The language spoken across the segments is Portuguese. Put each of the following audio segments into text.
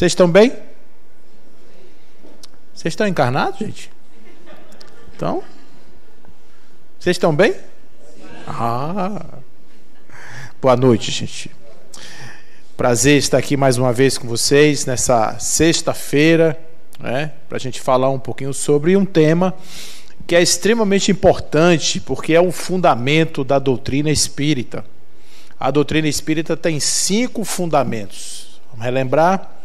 Vocês estão bem? Vocês estão encarnados, gente? Então? Vocês estão bem? Boa noite, gente. Prazer estar aqui mais uma vez com vocês nessa sexta-feira, né, para a gente falar um pouquinho sobre um tema que é extremamente importante, porque é um fundamento da doutrina espírita. A doutrina espírita tem 5 fundamentos. Vamos relembrar: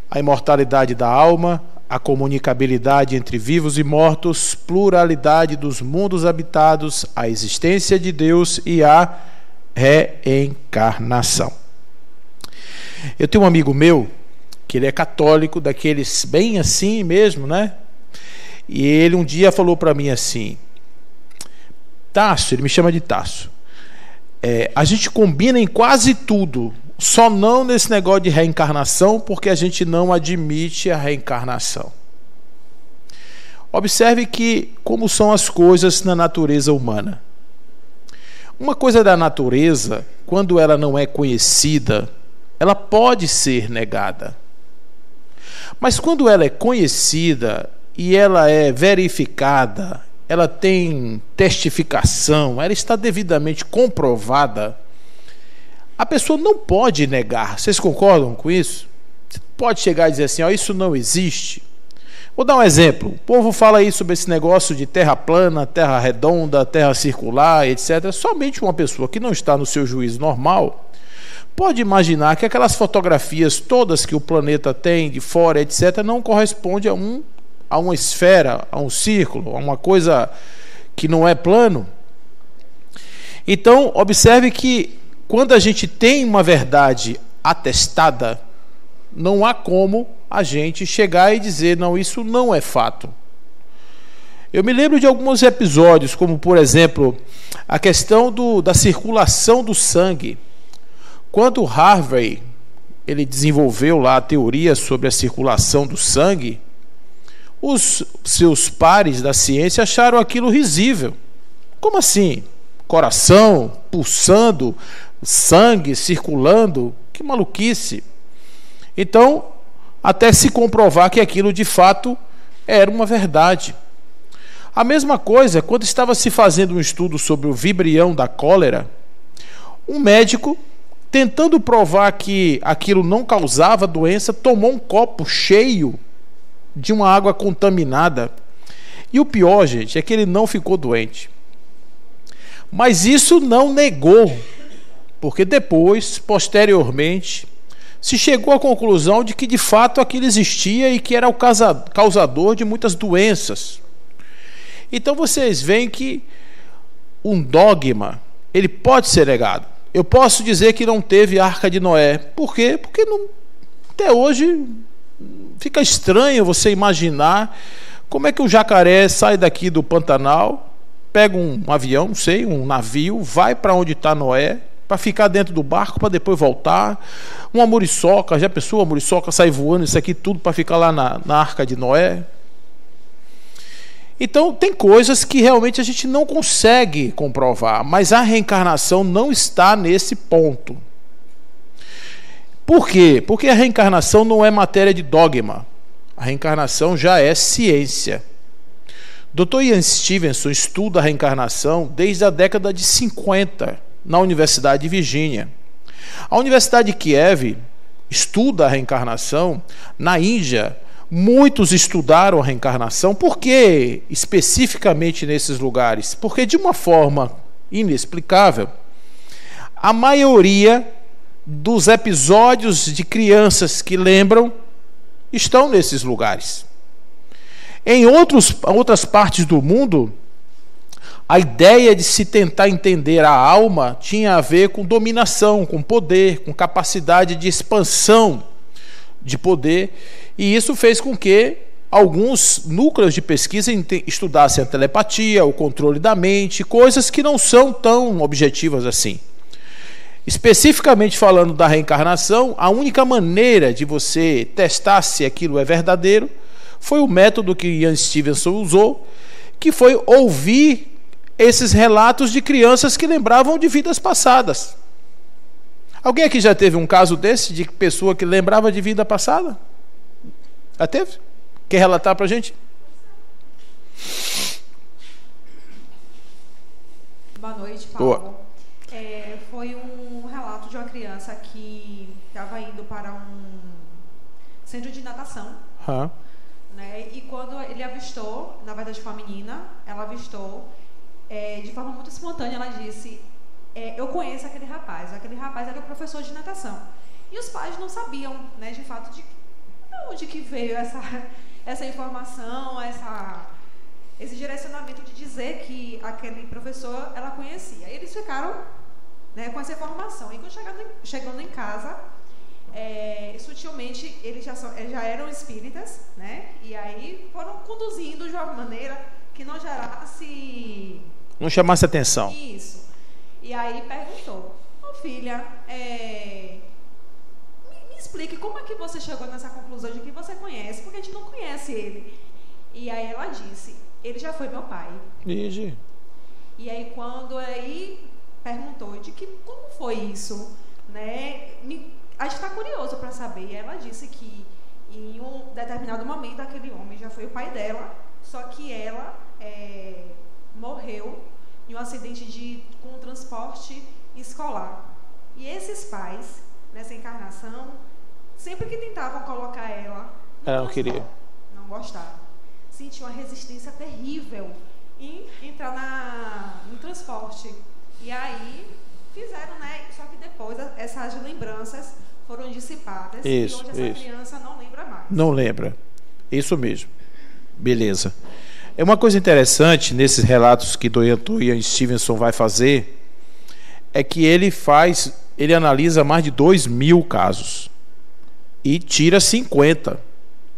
a imortalidade da alma, a comunicabilidade entre vivos e mortos, pluralidade dos mundos habitados, a existência de Deus e a reencarnação. Eu tenho um amigo meu que ele é católico, daqueles bem assim mesmo, né? E ele um dia falou para mim assim: Tasso, ele me chama de Tasso, a gente combina em quase tudo, só não nesse negócio de reencarnação, porque a gente não admite a reencarnação. Observe que como são as coisas na natureza humana. Uma coisa da natureza, quando ela não é conhecida, ela pode ser negada. Mas quando ela é conhecida e ela é verificada, ela tem testificação, ela está devidamente comprovada, a pessoa não pode negar. Vocês concordam com isso? Você pode chegar e dizer assim: isso não existe. Vou dar um exemplo. O povo fala aí sobre esse negócio de terra plana, terra redonda, terra circular, etc. Somente uma pessoa que não está no seu juízo normal pode imaginar que aquelas fotografias todas que o planeta tem de fora, etc., não corresponde a uma esfera, a um círculo, a uma coisa que não é plano. Então, observe que quando a gente tem uma verdade atestada, não há como a gente chegar e dizer: não, isso não é fato. Eu me lembro de alguns episódios, como por exemplo a questão da circulação do sangue. Quando Harvey ele desenvolveu lá a teoria sobre a circulação do sangue, os seus pares da ciência acharam aquilo risível. Como assim? Coração pulsando, sangue circulando, que maluquice. Então, até se comprovar que aquilo de fato era uma verdade. A mesma coisa quando estava se fazendo um estudo sobre o vibrião da cólera, um médico, tentando provar que aquilo não causava doença, tomou um copo cheio de uma água contaminada. E o pior, gente, é que ele não ficou doente. Mas isso não negou, porque depois, posteriormente, se chegou à conclusão de que de fato aquilo existia e que era o causador de muitas doenças. Então vocês veem que um dogma, ele pode ser negado. Eu posso dizer que não teve Arca de Noé. Por quê? Porque não, até hoje fica estranho você imaginar como é que o jacaré sai daqui do Pantanal, pega um avião, não sei, um navio, vai para onde está Noé, para ficar dentro do barco, para depois voltar. Uma muriçoca, já pensou? A muriçoca sai voando, isso aqui tudo para ficar lá na Arca de Noé. Então tem coisas que realmente a gente não consegue comprovar, mas a reencarnação não está nesse ponto. Por quê? Porque a reencarnação não é matéria de dogma. A reencarnação já é ciência. Dr. Ian Stevenson estuda a reencarnação desde a década de 50 na Universidade de Virgínia. A Universidade de Kiev estuda a reencarnação. Na Índia, muitos estudaram a reencarnação. Por que especificamente nesses lugares? Porque de uma forma inexplicável, a maioria dos episódios de crianças que lembram estão nesses lugares. Em outras partes do mundo, a ideia de se tentar entender a alma tinha a ver com dominação, com poder, com capacidade de expansão de poder, e isso fez com que alguns núcleos de pesquisa estudassem a telepatia, o controle da mente, coisas que não são tão objetivas assim. Especificamente falando da reencarnação, a única maneira de você testar se aquilo é verdadeiro foi o método que Ian Stevenson usou, que foi ouvir esses relatos de crianças que lembravam de vidas passadas. Alguém aqui já teve um caso desse, de pessoa que lembrava de vida passada? Já teve? Quer relatar para a gente? Boa noite, Paulo. Foi um relato de uma criança que estava indo para um centro de natação. Né? E quando ele avistou, na verdade foi uma menina, ela avistou, de forma muito espontânea, ela disse: eu conheço aquele rapaz era o professor de natação. E os pais não sabiam, né, de fato, de onde que veio essa informação, esse direcionamento de dizer que aquele professor ela conhecia. E eles ficaram, né, com essa informação. E quando chegando em casa, sutilmente eles já eram espíritas, né? E aí foram conduzindo de uma maneira que não gerasse... Não chamasse atenção. Isso. E aí perguntou: filha, me explique como é que você chegou nessa conclusão de que você conhece, porque a gente não conhece ele. E aí ela disse: ele já foi meu pai. E aí quando perguntou de que como foi isso, né? A gente está curioso para saber. E ela disse que em um determinado momento aquele homem já foi o pai dela, só que ela morreu em um acidente com um transporte escolar. E esses pais, nessa encarnação, sempre que tentavam colocar ela não queria. Não gostava. Sentia uma resistência terrível em entrar no transporte. E aí fizeram, né? Só que depois essas lembranças foram dissipadas. Isso, e hoje essa criança não lembra mais. Não lembra. Isso mesmo. Beleza. É uma coisa interessante nesses relatos que Ian Stevenson vai fazer, é que ele analisa mais de 2.000 casos e tira 50,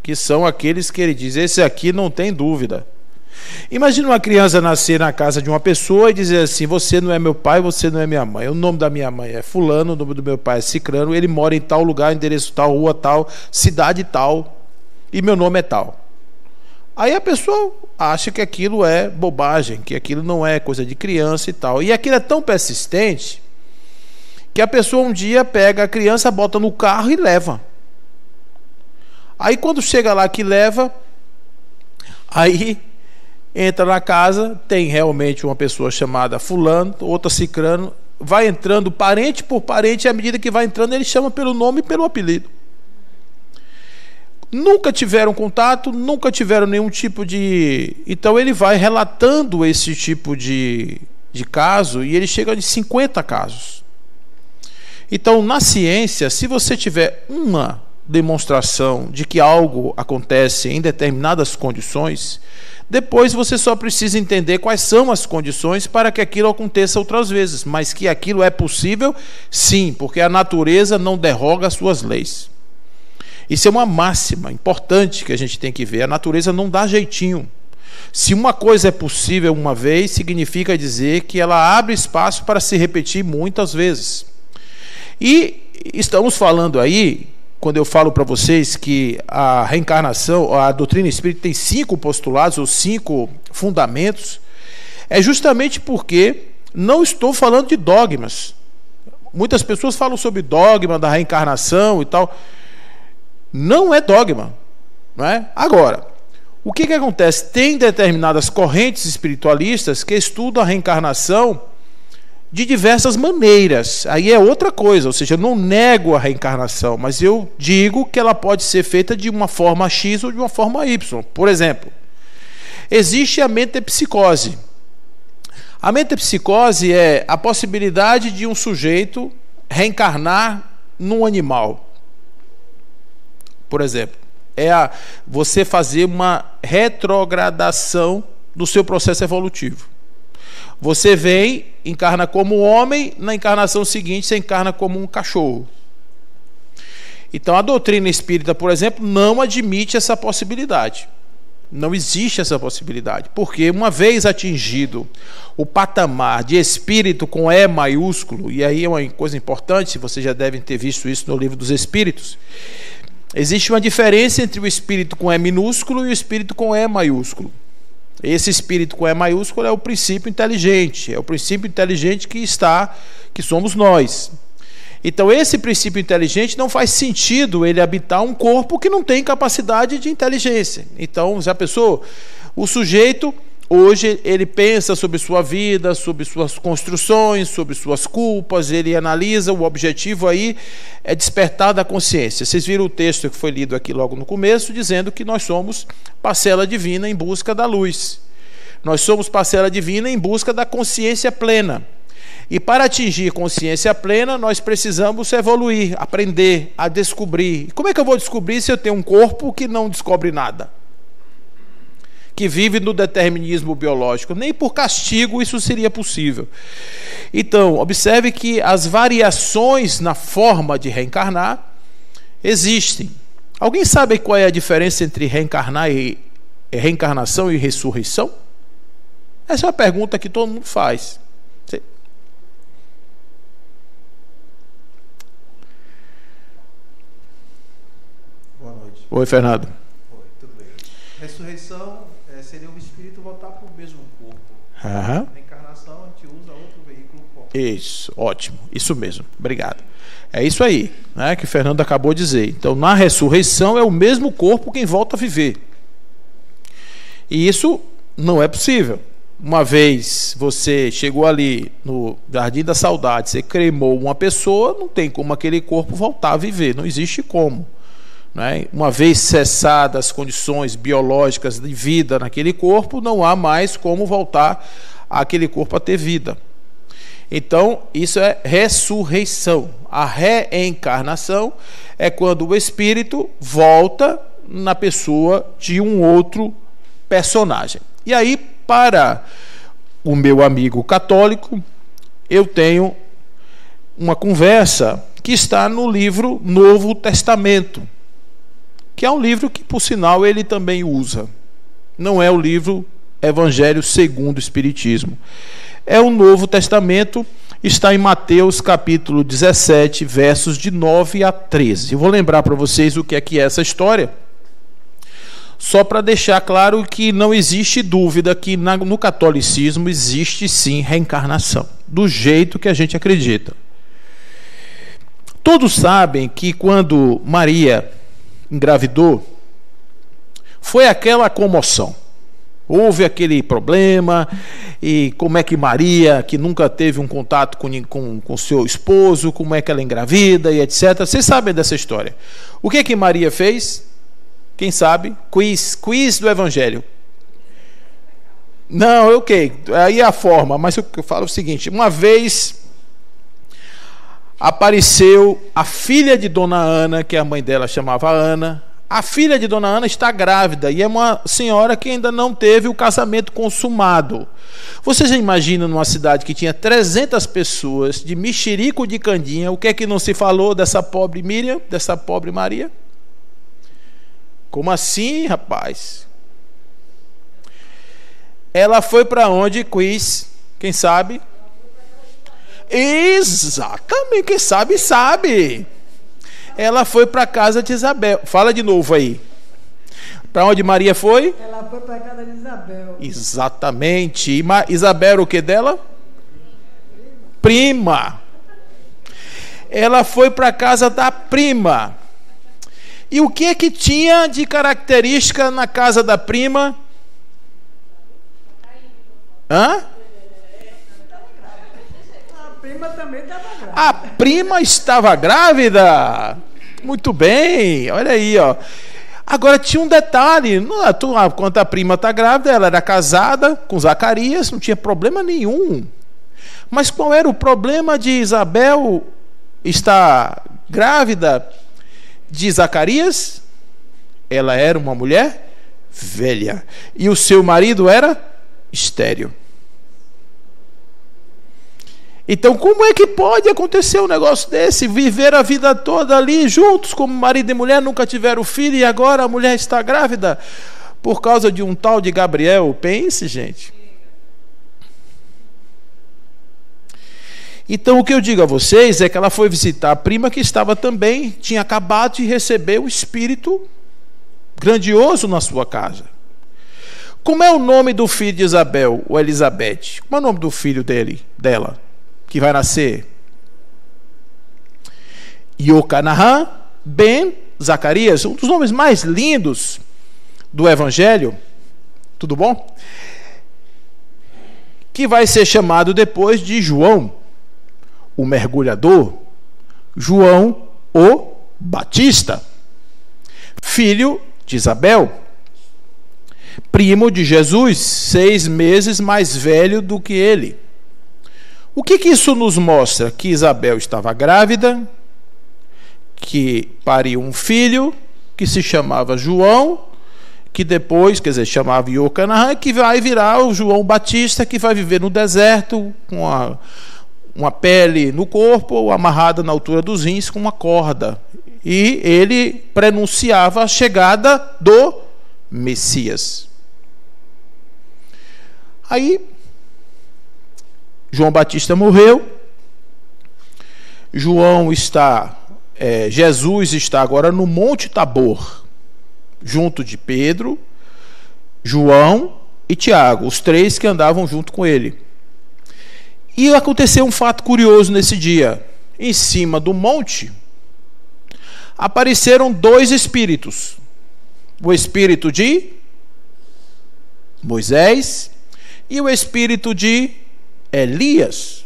que são aqueles que ele diz: esse aqui não tem dúvida. Imagina uma criança nascer na casa de uma pessoa e dizer assim: você não é meu pai, você não é minha mãe, o nome da minha mãe é fulano, o nome do meu pai é cicrano, ele mora em tal lugar, endereço tal, rua tal, cidade tal, e meu nome é tal. Aí a pessoa acha que aquilo é bobagem, que aquilo não é coisa de criança e tal. E aquilo é tão persistente que a pessoa um dia pega a criança, bota no carro e leva. Aí quando chega lá que leva, aí entra na casa, tem realmente uma pessoa chamada fulano, outra cicrano, vai entrando parente por parente, e à medida que vai entrando ele chama pelo nome e pelo apelido. Nunca tiveram contato, nunca tiveram nenhum tipo de... Então ele vai relatando esse tipo de caso, e ele chega de 50 casos. Então na ciência, se você tiver uma demonstração de que algo acontece em determinadas condições, depois você só precisa entender quais são as condições para que aquilo aconteça outras vezes. Mas que aquilo é possível, sim, porque a natureza não derroga as suas leis. Isso é uma máxima importante que a gente tem que ver. A natureza não dá jeitinho. Se uma coisa é possível uma vez, significa dizer que ela abre espaço para se repetir muitas vezes. E estamos falando aí, quando eu falo para vocês que a reencarnação, a doutrina espírita tem 5 postulados ou 5 fundamentos, é justamente porque não estou falando de dogmas. Muitas pessoas falam sobre dogma da reencarnação e tal. Não é dogma, não é? Agora, o que acontece? Tem determinadas correntes espiritualistas que estudam a reencarnação de diversas maneiras. Aí é outra coisa, ou seja, eu não nego a reencarnação, mas eu digo que ela pode ser feita de uma forma X ou de uma forma Y. Por exemplo, existe a metempsicose. A metempsicose é a possibilidade de um sujeito reencarnar num animal. Por exemplo, você fazer uma retrogradação do seu processo evolutivo. Você vem, encarna como homem, na encarnação seguinte você encarna como um cachorro. Então a doutrina espírita, por exemplo, não admite essa possibilidade. Não existe essa possibilidade, porque uma vez atingido o patamar de espírito com E maiúsculo, e aí é uma coisa importante, vocês já devem ter visto isso no Livro dos Espíritos, existe uma diferença entre o espírito com E minúsculo e o espírito com E maiúsculo. Esse espírito com E maiúsculo é o princípio inteligente, que somos nós. Então, esse princípio inteligente não faz sentido ele habitar um corpo que não tem capacidade de inteligência. Então, já pensou? O sujeito, hoje, ele pensa sobre sua vida, sobre suas construções, sobre suas culpas, ele analisa, o objetivo aí é despertar da consciência. Vocês viram o texto que foi lido aqui logo no começo, dizendo que nós somos parcela divina em busca da luz. Nós somos parcela divina em busca da consciência plena. E para atingir consciência plena, nós precisamos evoluir, aprender a descobrir. Como é que eu vou descobrir se eu tenho um corpo que não descobre nada? Que vive no determinismo biológico? Nem por castigo isso seria possível. Então, observe que as variações na forma de reencarnar existem. Alguém sabe qual é a diferença entre reencarnação e ressurreição? Essa é uma pergunta que todo mundo faz. Boa noite. Oi, Fernando. Oi, tudo bem. Ressurreição seria o espírito voltar para o mesmo corpo. Reencarnação, a gente usa outro veículo qualquer. Isso, ótimo. Isso mesmo. Obrigado. É isso aí, né, que o Fernando acabou de dizer. Então, na ressurreição é o mesmo corpo quem volta a viver. E isso não é possível. Uma vez você chegou ali no Jardim da Saudade, você cremou uma pessoa, não tem como aquele corpo voltar a viver. Não existe como. Né? Uma vez cessadas as condições biológicas de vida naquele corpo, não há mais como voltar aquele corpo a ter vida. Então, isso é ressurreição. A reencarnação é quando o espírito volta na pessoa de um outro personagem. E aí, para o meu amigo católico, eu tenho uma conversa que está no livro Novo Testamento, que é um livro que, por sinal, ele também usa. Não é o livro Evangelho segundo o Espiritismo. É o Novo Testamento, está em Mateus capítulo 17, versos de 9 a 13. Eu vou lembrar para vocês o que é essa história, só para deixar claro que não existe dúvida que no catolicismo existe sim reencarnação, do jeito que a gente acredita. Todos sabem que quando Maria engravidou, foi aquela comoção. Houve aquele problema, e como é que Maria, que nunca teve um contato com seu esposo, como é que ela engravida e etc. Vocês sabem dessa história. O que Maria fez? Quem sabe? Quiz do Evangelho. Não, ok. Aí é a forma, mas eu falo o seguinte: uma vez apareceu a filha de Dona Ana, que a mãe dela chamava Ana. A filha de Dona Ana está grávida e é uma senhora que ainda não teve o casamento consumado. Você já imagina numa cidade que tinha 300 pessoas, de mexerico de candinha, o que é que não se falou dessa pobre Miriam, dessa pobre Maria? Como assim, rapaz? Ela foi para onde? Quiz. Quem sabe? Exatamente, quem sabe, sabe. Ela foi para a casa de Isabel. Fala de novo aí. Para onde Maria foi? Ela foi para a casa de Isabel. Exatamente. E Isabel era o que dela? Prima. Ela foi para a casa da prima. E o que é que tinha de característica na casa da prima? Hã? A prima também estava grávida. A prima estava grávida? Muito bem, olha aí, ó. Agora tinha um detalhe: quando a prima está grávida, ela era casada com Zacarias, não tinha problema nenhum. Mas qual era o problema de Isabel estar grávida de Zacarias? Ela era uma mulher velha e o seu marido era estéril. Então, como é que pode acontecer um negócio desse? Viver a vida toda ali juntos como marido e mulher, nunca tiveram filho, e agora a mulher está grávida por causa de um tal de Gabriel? Pense, gente. Então, o que eu digo a vocês é que ela foi visitar a prima, que estava também, tinha acabado de receber um espírito grandioso na sua casa. Como é o nome do filho de Isabel, ou Elizabeth? Como é o nome do filho dela, que vai nascer? Iocanaan ben Zacarias, um dos nomes mais lindos do Evangelho, tudo bom? Que vai ser chamado depois de João, o mergulhador, João o Batista, filho de Isabel, primo de Jesus, 6 meses mais velho do que ele. O que isso nos mostra? Que Isabel estava grávida, que pariu um filho, que se chamava João, que depois, quer dizer, chamava Iocanaan, que vai virar o João Batista, que vai viver no deserto, com uma pele no corpo, amarrada na altura dos rins com uma corda. E ele prenunciava a chegada do Messias. Aí, João Batista morreu, Jesus está agora no Monte Tabor, junto de Pedro, João e Tiago, os 3 que andavam junto com ele. E aconteceu um fato curioso nesse dia. Em cima do monte, apareceram 2 espíritos. O espírito de Moisés e o espírito de Elias.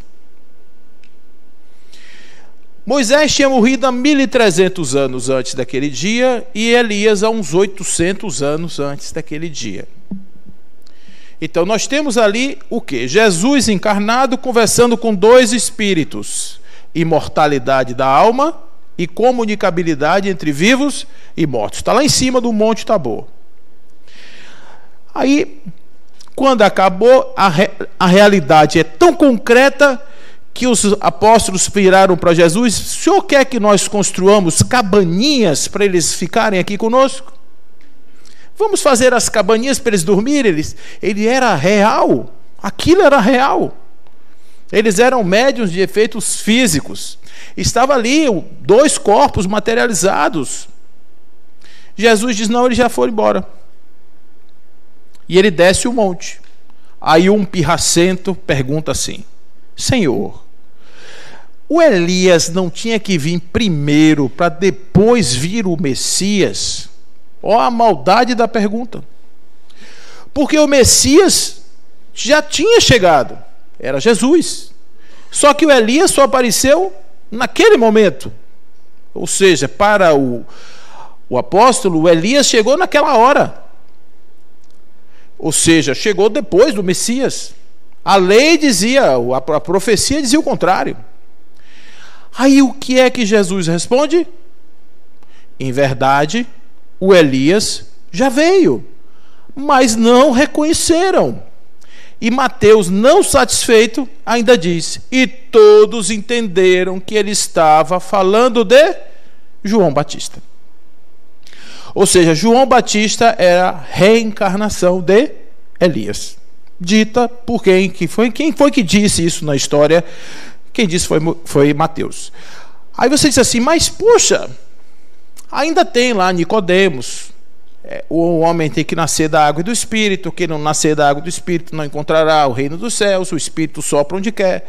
Moisés tinha morrido há 1.300 anos antes daquele dia e Elias há uns 800 anos antes daquele dia. Então nós temos ali o quê? Jesus encarnado conversando com 2 espíritos: imortalidade da alma e comunicabilidade entre vivos e mortos. Está lá em cima do Monte Tabor. Aí, quando acabou, a realidade é tão concreta que os apóstolos viraram para Jesus: o senhor quer que nós construamos cabaninhas para eles ficarem aqui conosco? Vamos fazer as cabaninhas para eles dormirem? Ele era real, aquilo era real. Eles eram médiuns de efeitos físicos. Estava ali 2 corpos materializados. Jesus diz: não, eles já foram embora. E ele desce o monte. Aí um pirracento pergunta assim: Senhor, o Elias não tinha que vir primeiro para depois vir o Messias? Ó a maldade da pergunta. Porque o Messias já tinha chegado, era Jesus. Só que o Elias só apareceu naquele momento. Ou seja, para o apóstolo, o Elias chegou naquela hora. Ou seja, chegou depois do Messias. A lei dizia, a profecia dizia o contrário. Aí o que é que Jesus responde? Em verdade, o Elias já veio, mas não reconheceram. E Mateus, não satisfeito, ainda diz: e todos entenderam que ele estava falando de João Batista. Ou seja, João Batista era a reencarnação de Elias, dita por quem foi que disse isso na história? Quem disse foi Mateus. Aí você diz assim: mas puxa, ainda tem lá Nicodemos, o homem tem que nascer da água e do Espírito, quem não nascer da água e do Espírito não encontrará o reino dos céus, o Espírito sopra onde quer.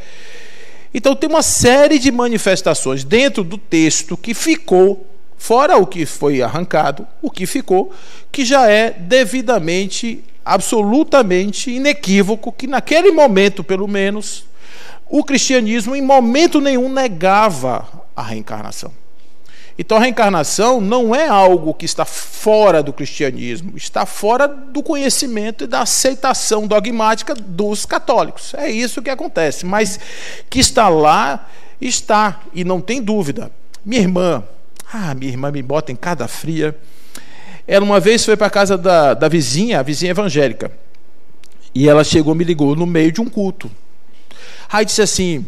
Então tem uma série de manifestações dentro do texto que ficou, fora o que foi arrancado, o que ficou, que já é devidamente, absolutamente inequívoco, que naquele momento, pelo menos, o cristianismo em momento nenhum negava a reencarnação. Então a reencarnação não é algo que está fora do cristianismo, está fora do conhecimento e da aceitação dogmática dos católicos. É isso que acontece, mas que está lá, está, e não tem dúvida. Minha irmã me bota em cada fria. Ela uma vez foi para a casa da vizinha, a vizinha evangélica, e ela me ligou no meio de um culto. Aí disse assim: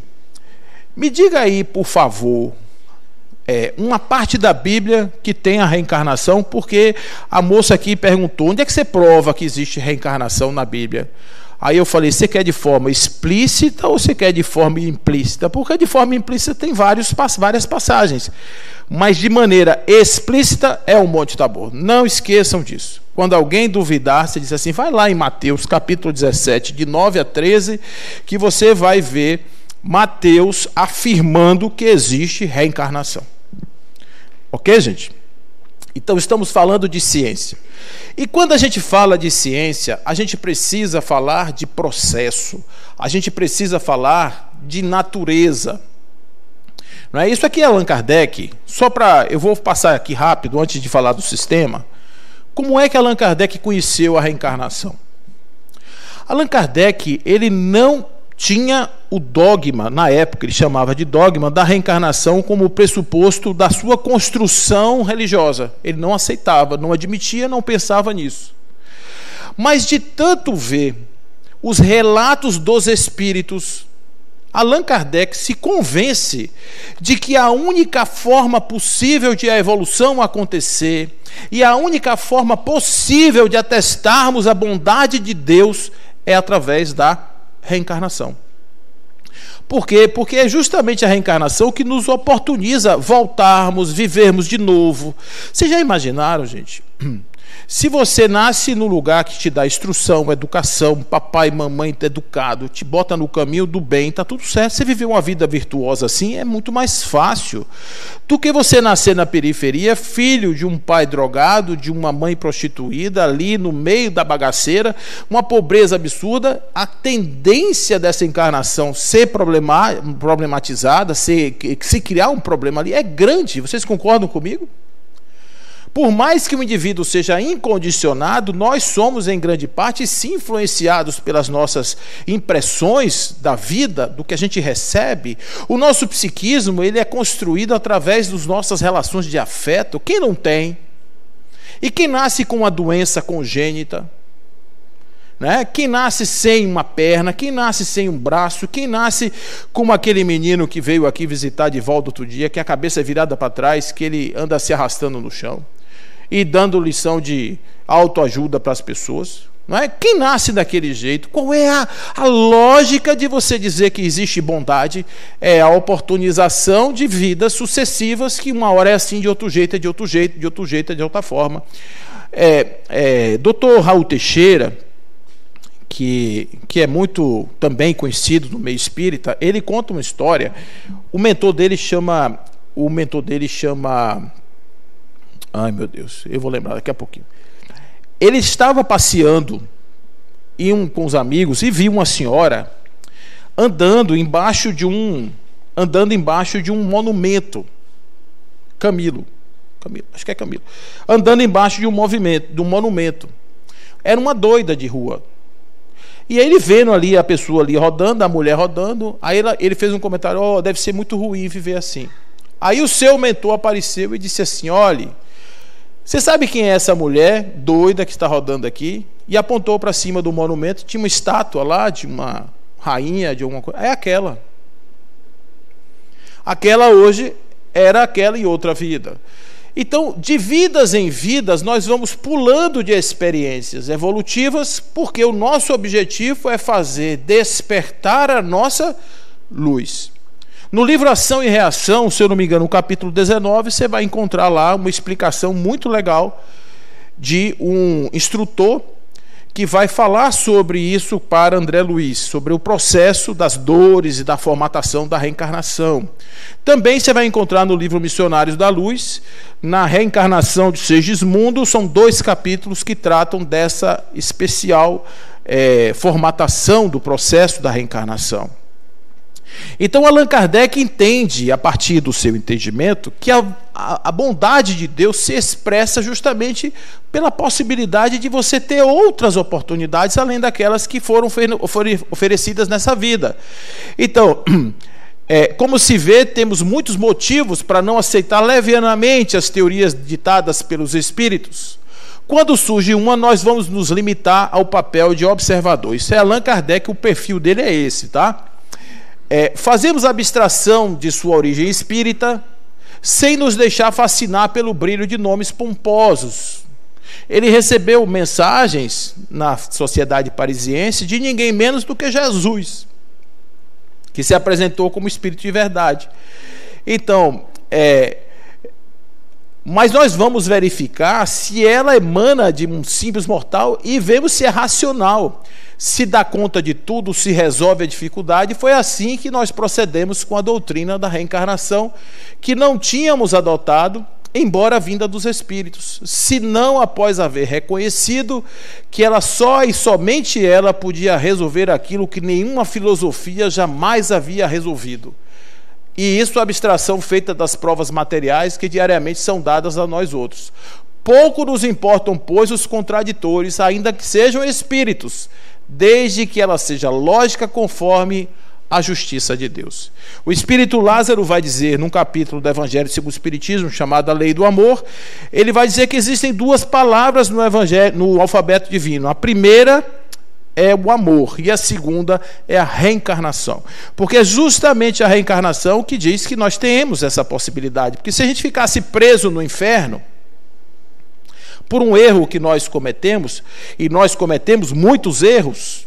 me diga aí, por favor, uma parte da Bíblia que tem a reencarnação, porque a moça aqui perguntou: onde é que você prova que existe reencarnação na Bíblia? Aí eu falei: você quer de forma explícita ou você quer de forma implícita? Porque de forma implícita tem várias passagens, mas de maneira explícita é o Monte Tabor. Não esqueçam disso. Quando alguém duvidar, você diz assim: vai lá em Mateus capítulo 17, de 9 a 13, que você vai ver Mateus afirmando que existe reencarnação. Ok, gente? Então, estamos falando de ciência. E quando a gente fala de ciência, a gente precisa falar de processo. A gente precisa falar de natureza. Não é? Isso aqui é Allan Kardec. Eu vou passar aqui rápido, antes de falar do sistema. Como é que Allan Kardec conheceu a reencarnação? Allan Kardec, ele não tinha o dogma, na época ele chamava de dogma, da reencarnação como pressuposto da sua construção religiosa. Ele não aceitava, não admitia, não pensava nisso. Mas de tanto ver os relatos dos espíritos, Allan Kardec se convence de que a única forma possível de a evolução acontecer e a única forma possível de atestarmos a bondade de Deus é através da reencarnação. Por quê? Porque é justamente a reencarnação que nos oportuniza voltarmos, vivermos de novo. Vocês já imaginaram, gente? Se você nasce no lugar que te dá instrução, educação, papai e mamãe te educado, te bota no caminho do bem, tá tudo certo. Você viver uma vida virtuosa assim é muito mais fácil do que você nascer na periferia, filho de um pai drogado, de uma mãe prostituída, ali no meio da bagaceira, uma pobreza absurda. A tendência dessa encarnação ser problematizada, se criar um problema ali, é grande. Vocês concordam comigo? Por mais que o indivíduo seja incondicionado, nós somos, em grande parte, sim, influenciados pelas nossas impressões da vida, do que a gente recebe. O nosso psiquismo, ele é construído através das nossas relações de afeto. Quem não tem? E quem nasce com uma doença congênita? Né? Quem nasce sem uma perna, quem nasce sem um braço, quem nasce como aquele menino que veio aqui visitar de volta outro dia, que a cabeça é virada para trás, que ele anda se arrastando no chão e dando lição de autoajuda para as pessoas, não é? Quem nasce daquele jeito? Qual é a lógica de você dizer que existe bondade? É a oportunização de vidas sucessivas, que uma hora é assim, de outro jeito é de outro jeito, de outro jeito é de outra forma. Dr. Raul Teixeira, que é muito também conhecido no meio espírita, ele conta uma história. O mentor dele chama ai, meu Deus, eu vou lembrar daqui a pouquinho. Ele estava passeando com os amigos e viu uma senhora andando embaixo de um monumento. Camilo, acho que é Camilo. Andando embaixo de um monumento. Era uma doida de rua. E aí ele vendo ali a pessoa ali rodando, a mulher rodando, aí ele fez um comentário: deve ser muito ruim viver assim. Aí o seu mentor apareceu e disse assim: olhe, você sabe quem é essa mulher doida que está rodando aqui? E apontou para cima do monumento, tinha uma estátua lá de uma rainha, de alguma coisa. É aquela. Aquela hoje era aquela em outra vida. Então, de vidas em vidas, nós vamos pulando de experiências evolutivas, porque o nosso objetivo é fazer despertar a nossa luz. No livro Ação e Reação, se eu não me engano, no capítulo 19, você vai encontrar lá uma explicação muito legal de um instrutor que vai falar sobre isso para André Luiz, sobre o processo das dores e da formatação da reencarnação. Também você vai encontrar no livro Missionários da Luz, na reencarnação de Segismundo, são 2 capítulos que tratam dessa especial formatação do processo da reencarnação. Então Allan Kardec entende, a partir do seu entendimento, que a bondade de Deus se expressa justamente pela possibilidade de você ter outras oportunidades além daquelas que foram oferecidas nessa vida. Então, como se vê, temos muitos motivos para não aceitar levianamente as teorias ditadas pelos espíritos. Quando surge uma, nós vamos nos limitar ao papel de observador. Isso é Allan Kardec, o perfil dele é esse, tá? Fazemos abstração de sua origem espírita, sem nos deixar fascinar pelo brilho de nomes pomposos. Ele recebeu mensagens na sociedade parisiense de ninguém menos do que Jesus, que se apresentou como Espírito de verdade. Então, mas nós vamos verificar se ela emana de um simples mortal e vemos se é racional. Se dá conta de tudo, se resolve a dificuldade. Foi assim que nós procedemos com a doutrina da reencarnação, que não tínhamos adotado embora vinda dos espíritos, senão após haver reconhecido que ela só e somente ela podia resolver aquilo que nenhuma filosofia jamais havia resolvido. E isso é a abstração feita das provas materiais que diariamente são dadas a nós outros. Pouco nos importam, pois, os contraditores, ainda que sejam espíritos, desde que ela seja lógica conforme a justiça de Deus. O Espírito Lázaro vai dizer, num capítulo do Evangelho segundo o Espiritismo, chamado A Lei do Amor, ele vai dizer que existem duas palavras no Evangelho, no alfabeto divino. A primeira é o amor e a segunda é a reencarnação. Porque é justamente a reencarnação que diz que nós temos essa possibilidade. Porque se a gente ficasse preso no inferno, por um erro que nós cometemos, e nós cometemos muitos erros,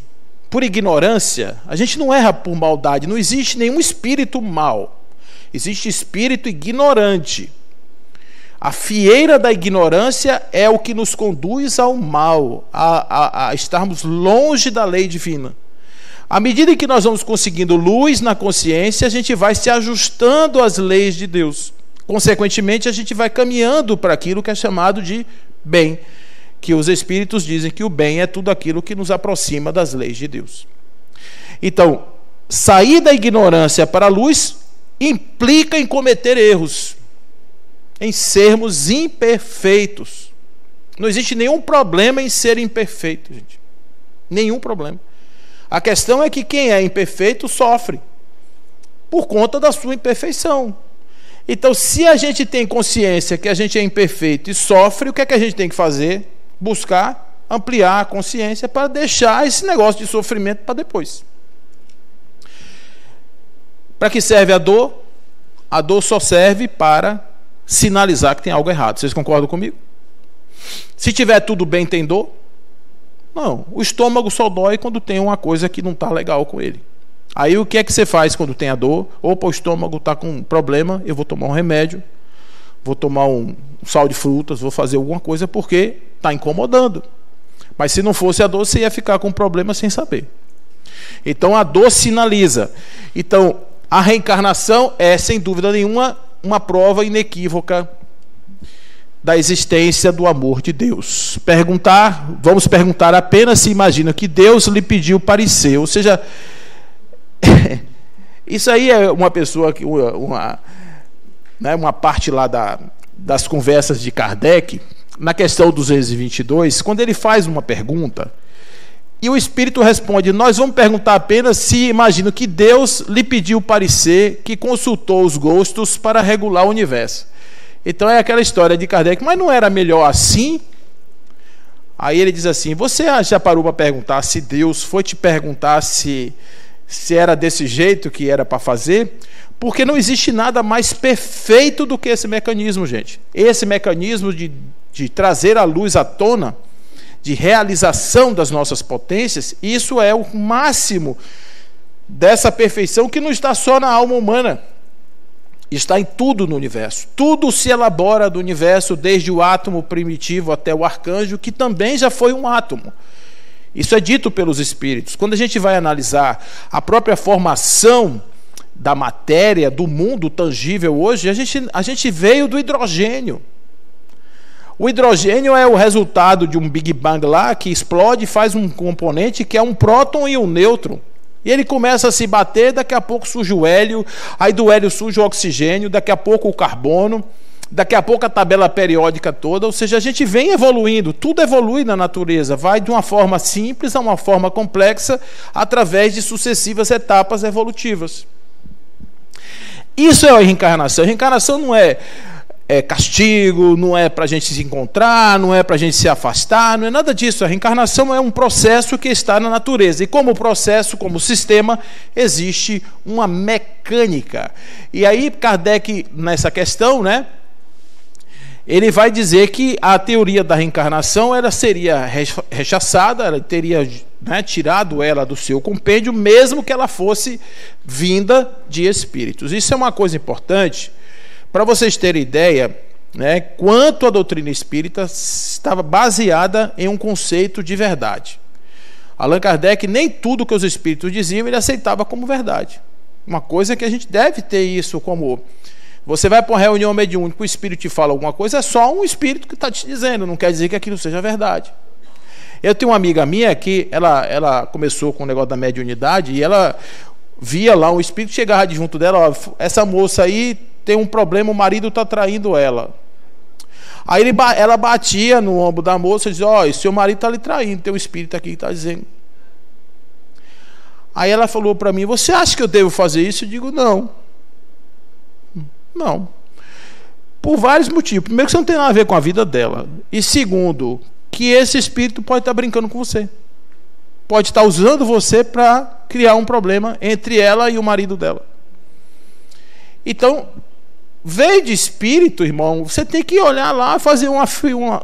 por ignorância, a gente não erra por maldade, não existe nenhum espírito mau, existe espírito ignorante. A fieira da ignorância é o que nos conduz ao mal, a estarmos longe da lei divina. À medida que nós vamos conseguindo luz na consciência, a gente vai se ajustando às leis de Deus. Consequentemente, a gente vai caminhando para aquilo que é chamado de bem, que os espíritos dizem que o bem é tudo aquilo que nos aproxima das leis de Deus. Então, sair da ignorância para a luz implica em cometer erros, em sermos imperfeitos. Não existe nenhum problema em ser imperfeito, gente. Nenhum problema. A questão é que quem é imperfeito sofre por conta da sua imperfeição. Então, se a gente tem consciência que a gente é imperfeito e sofre, o que é que a gente tem que fazer? Buscar ampliar a consciência para deixar esse negócio de sofrimento para depois. Para que serve a dor? A dor só serve para sinalizar que tem algo errado. Vocês concordam comigo? Se tiver tudo bem, tem dor? Não. O estômago só dói quando tem uma coisa que não está legal com ele. Aí o que é que você faz quando tem a dor? Opa, o estômago está com um problema, eu vou tomar um remédio, vou tomar um sal de frutas, vou fazer alguma coisa porque está incomodando. Mas se não fosse a dor, você ia ficar com um problema sem saber. Então a dor sinaliza. Então a reencarnação é, sem dúvida nenhuma, uma prova inequívoca da existência do amor de Deus. Vamos perguntar apenas se imagina que Deus lhe pediu parecer, ou seja, isso aí é uma pessoa que uma parte lá das conversas de Kardec, na questão 222, quando ele faz uma pergunta e o Espírito responde: nós vamos perguntar apenas se imagina que Deus lhe pediu parecer, que consultou os gostos para regular o universo. Então é aquela história de Kardec, mas não era melhor assim? Aí ele diz assim: você já parou para perguntar se Deus foi te perguntar se era desse jeito que era para fazer? Porque não existe nada mais perfeito do que esse mecanismo, gente. Esse mecanismo de trazer a luz à tona, de realização das nossas potências, isso é o máximo dessa perfeição que não está só na alma humana, está em tudo no universo. Tudo se elabora do universo, desde o átomo primitivo até o arcanjo, que também já foi um átomo. Isso é dito pelos espíritos. Quando a gente vai analisar a própria formação da matéria, do mundo tangível hoje, a gente veio do hidrogênio. O hidrogênio é o resultado de um Big Bang lá, que explode e faz um componente que é um próton e um nêutron. E ele começa a se bater, daqui a pouco surge o hélio, aí do hélio surge o oxigênio, daqui a pouco o carbono, daqui a pouco a tabela periódica toda. Ou seja, a gente vem evoluindo, tudo evolui na natureza, vai de uma forma simples a uma forma complexa, através de sucessivas etapas evolutivas. Isso é a reencarnação. A reencarnação não é castigo, não é para a gente se encontrar, não é para a gente se afastar, não é nada disso. A reencarnação é um processo que está na natureza. E como processo, como sistema, existe uma mecânica. E aí Kardec, nessa questão, ele vai dizer que a teoria da reencarnação ela seria rechaçada, ela teria tirado ela do seu compêndio, mesmo que ela fosse vinda de espíritos. Isso é uma coisa importante, para vocês terem ideia, quanto a doutrina espírita estava baseada em um conceito de verdade. Allan Kardec, nem tudo que os espíritos diziam, ele aceitava como verdade. Uma coisa que a gente deve ter isso como Você vai para uma reunião mediúnica, o espírito te fala alguma coisa, é só um espírito que está te dizendo, não quer dizer que aquilo seja verdade. Eu tenho uma amiga minha que ela começou com o negócio da mediunidade e ela via lá um espírito, chegava de junto dela, ó, essa moça aí tem um problema, o marido está traindo ela. Aí ela batia no ombro da moça e dizia, ó, seu marido está lhe traindo, tem um espírito aqui que está dizendo. Aí ela falou para mim, você acha que eu devo fazer isso? Eu digo, não. Não. Por vários motivos. Primeiro, que você não tem nada a ver com a vida dela. E segundo, que esse espírito pode estar brincando com você. Pode estar usando você para criar um problema entre ela e o marido dela. Então, veio de espírito, irmão, você tem que olhar lá e fazer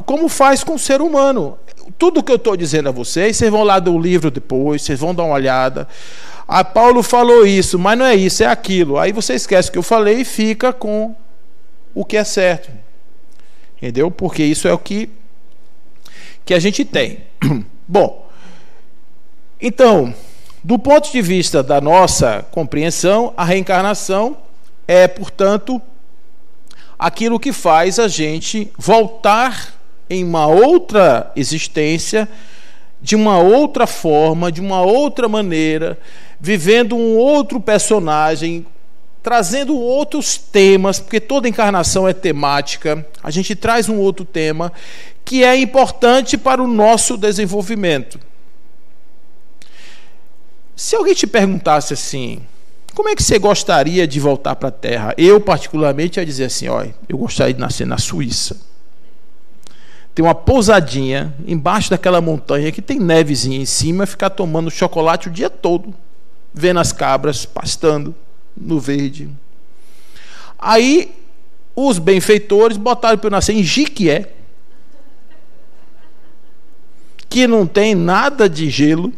como faz com o ser humano. Tudo que eu estou dizendo a vocês vão lá do livro depois, vocês vão dar uma olhada. Ah, Paulo falou isso, mas não é isso, é aquilo. Aí você esquece o que eu falei e fica com o que é certo. Entendeu? Porque isso é o que a gente tem. Bom, então, do ponto de vista da nossa compreensão, a reencarnação é, portanto, aquilo que faz a gente voltar em uma outra existência, de uma outra forma, de uma outra maneira, vivendo um outro personagem, trazendo outros temas, porque toda encarnação é temática, a gente traz um outro tema que é importante para o nosso desenvolvimento. Se alguém te perguntasse assim, como é que você gostaria de voltar para a Terra? Eu, particularmente, ia dizer assim, olha, eu gostaria de nascer na Suíça. Tem uma pousadinha embaixo daquela montanha que tem nevezinha em cima, ficar tomando chocolate o dia todo, vendo as cabras pastando no verde. Aí os benfeitores botaram para eu nascer em Jiquié, que não tem nada de gelo,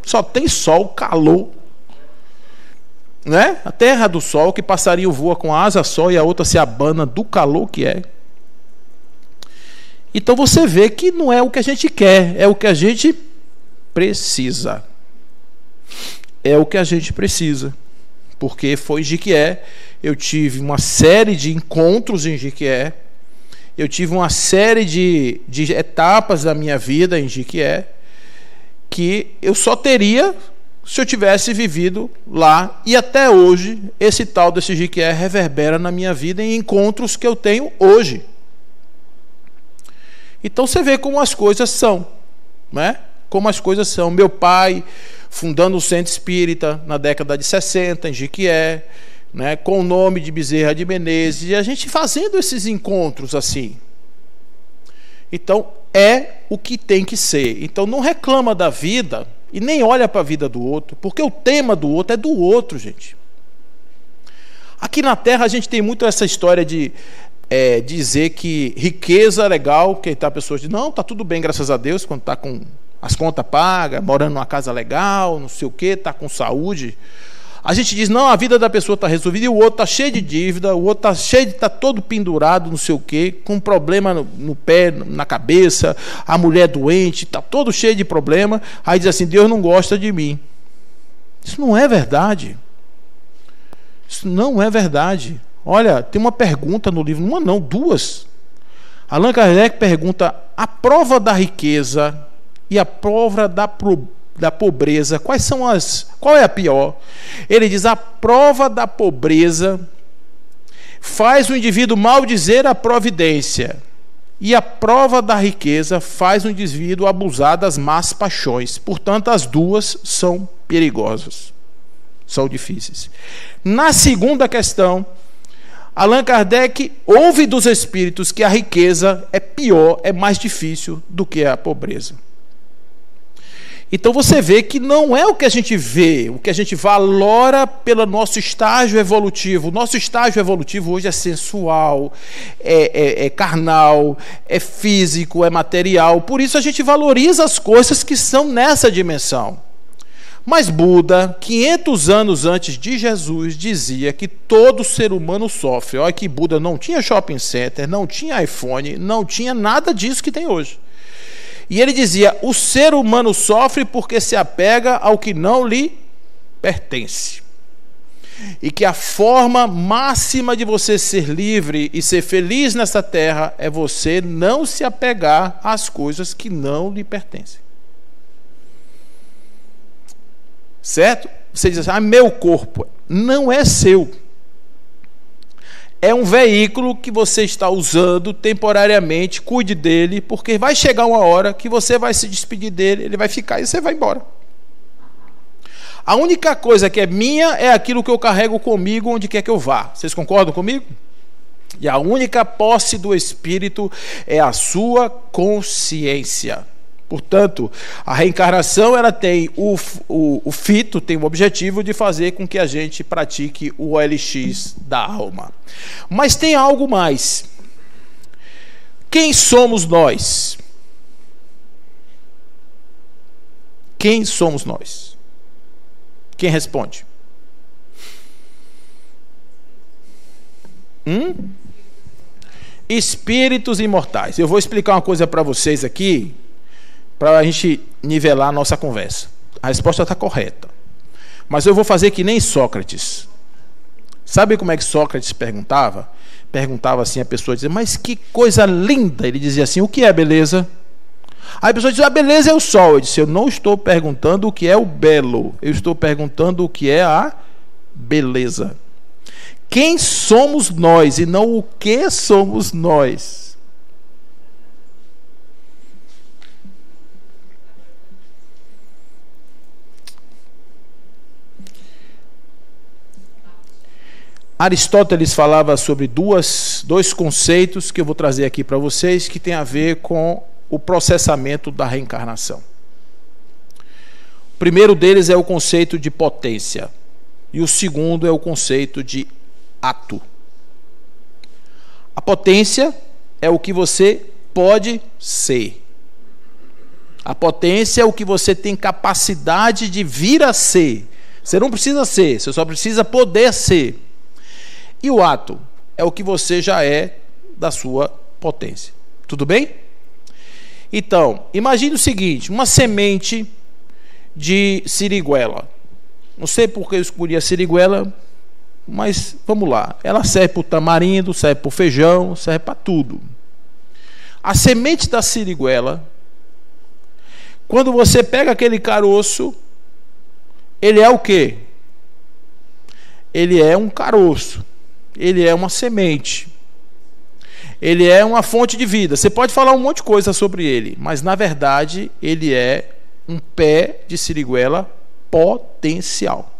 só tem sol, calor, né? A terra do sol, que passarinho voa com a asa só e a outra se abana do calor que é. Então você vê que não é o que a gente quer, é o que a gente precisa. É o que a gente precisa. Porque foi em Jiquié, eu tive uma série de encontros em Jiquié, eu tive uma série de etapas da minha vida em Jiquié, que eu só teria se eu tivesse vivido lá. E até hoje, esse tal desse Jiquié reverbera na minha vida em encontros que eu tenho hoje. Então você vê como as coisas são, né? Como as coisas são. Meu pai fundando o Centro Espírita na década de 60 em Jiquié, né? Com o nome de Bezerra de Menezes, e a gente fazendo esses encontros assim. Então é o que tem que ser. Então não reclama da vida e nem olha para a vida do outro, porque o tema do outro é do outro, gente. Aqui na Terra a gente tem muito essa história de dizer que riqueza é legal, que tá, a pessoa diz, não, tá tudo bem, graças a Deus, quando tá com as contas pagas, morando numa casa legal, não sei o que, tá com saúde. A gente diz, não, a vida da pessoa está resolvida, e o outro está cheio de dívida, o outro está todo pendurado, não sei o quê, com problema no pé, na cabeça, a mulher doente, está todo cheio de problema. Aí diz assim, Deus não gosta de mim. Isso não é verdade. Isso não é verdade. Olha, tem uma pergunta no livro, uma não, duas. Allan Kardec pergunta, a prova da riqueza e a prova da pobreza, qual é a pior? Ele diz, a prova da pobreza faz o indivíduo maldizer a providência, e a prova da riqueza faz o indivíduo abusar das más paixões. Portanto, as duas são perigosas, são difíceis. Na segunda questão, Allan Kardec ouve dos espíritos que a riqueza é pior, é mais difícil do que a pobreza. Então você vê que não é o que a gente vê, o que a gente valora pelo nosso estágio evolutivo. O nosso estágio evolutivo hoje é sensual, é carnal, é físico, é material. Por isso a gente valoriza as coisas que são nessa dimensão. Mas Buda, 500 anos antes de Jesus, dizia que todo ser humano sofre. Olha que Buda não tinha shopping center, não tinha iPhone, não tinha nada disso que tem hoje. E ele dizia, o ser humano sofre porque se apega ao que não lhe pertence. E que a forma máxima de você ser livre e ser feliz nessa terra é você não se apegar às coisas que não lhe pertencem. Certo? Você diz assim, meu corpo não é seu. É um veículo que você está usando temporariamente, cuide dele, porque vai chegar uma hora que você vai se despedir dele, ele vai ficar e você vai embora. A única coisa que é minha é aquilo que eu carrego comigo onde quer que eu vá. Vocês concordam comigo? E a única posse do Espírito é a sua consciência. Portanto, a reencarnação ela tem o fito, tem o objetivo de fazer com que a gente pratique o OLX da alma. Mas tem algo mais. Quem somos nós? Quem somos nós? Quem responde? Espíritos imortais. Eu vou explicar uma coisa para vocês aqui, para a gente nivelar a nossa conversa. A resposta está correta. Mas eu vou fazer que nem Sócrates. Sabe como é que Sócrates perguntava? Perguntava assim, a pessoa dizia, mas que coisa linda. Ele dizia assim, o que é beleza? Aí a pessoa dizia, a beleza é o sol. Eu disse, eu não estou perguntando o que é o belo. Eu estou perguntando o que é a beleza. Quem somos nós e não o que somos nós? Aristóteles falava sobre dois conceitos que eu vou trazer aqui para vocês, que tem a ver com o processamento da reencarnação. O primeiro deles é o conceito de potência, e o segundo é o conceito de ato. A potência é o que você pode ser. A potência é o que você tem capacidade de vir a ser. Você não precisa ser, você só precisa poder ser. E o ato é o que você já é da sua potência. Tudo bem? Então, imagine o seguinte, uma semente de siriguela. Não sei por que eu escolhi a siriguela, mas vamos lá. Ela serve para o tamarindo, serve para o feijão, serve para tudo. A semente da siriguela, quando você pega aquele caroço, ele é o quê? Ele é um caroço. Ele é uma semente. Ele é uma fonte de vida. Você pode falar um monte de coisa sobre ele, mas na verdade ele é um pé de siriguela potencial.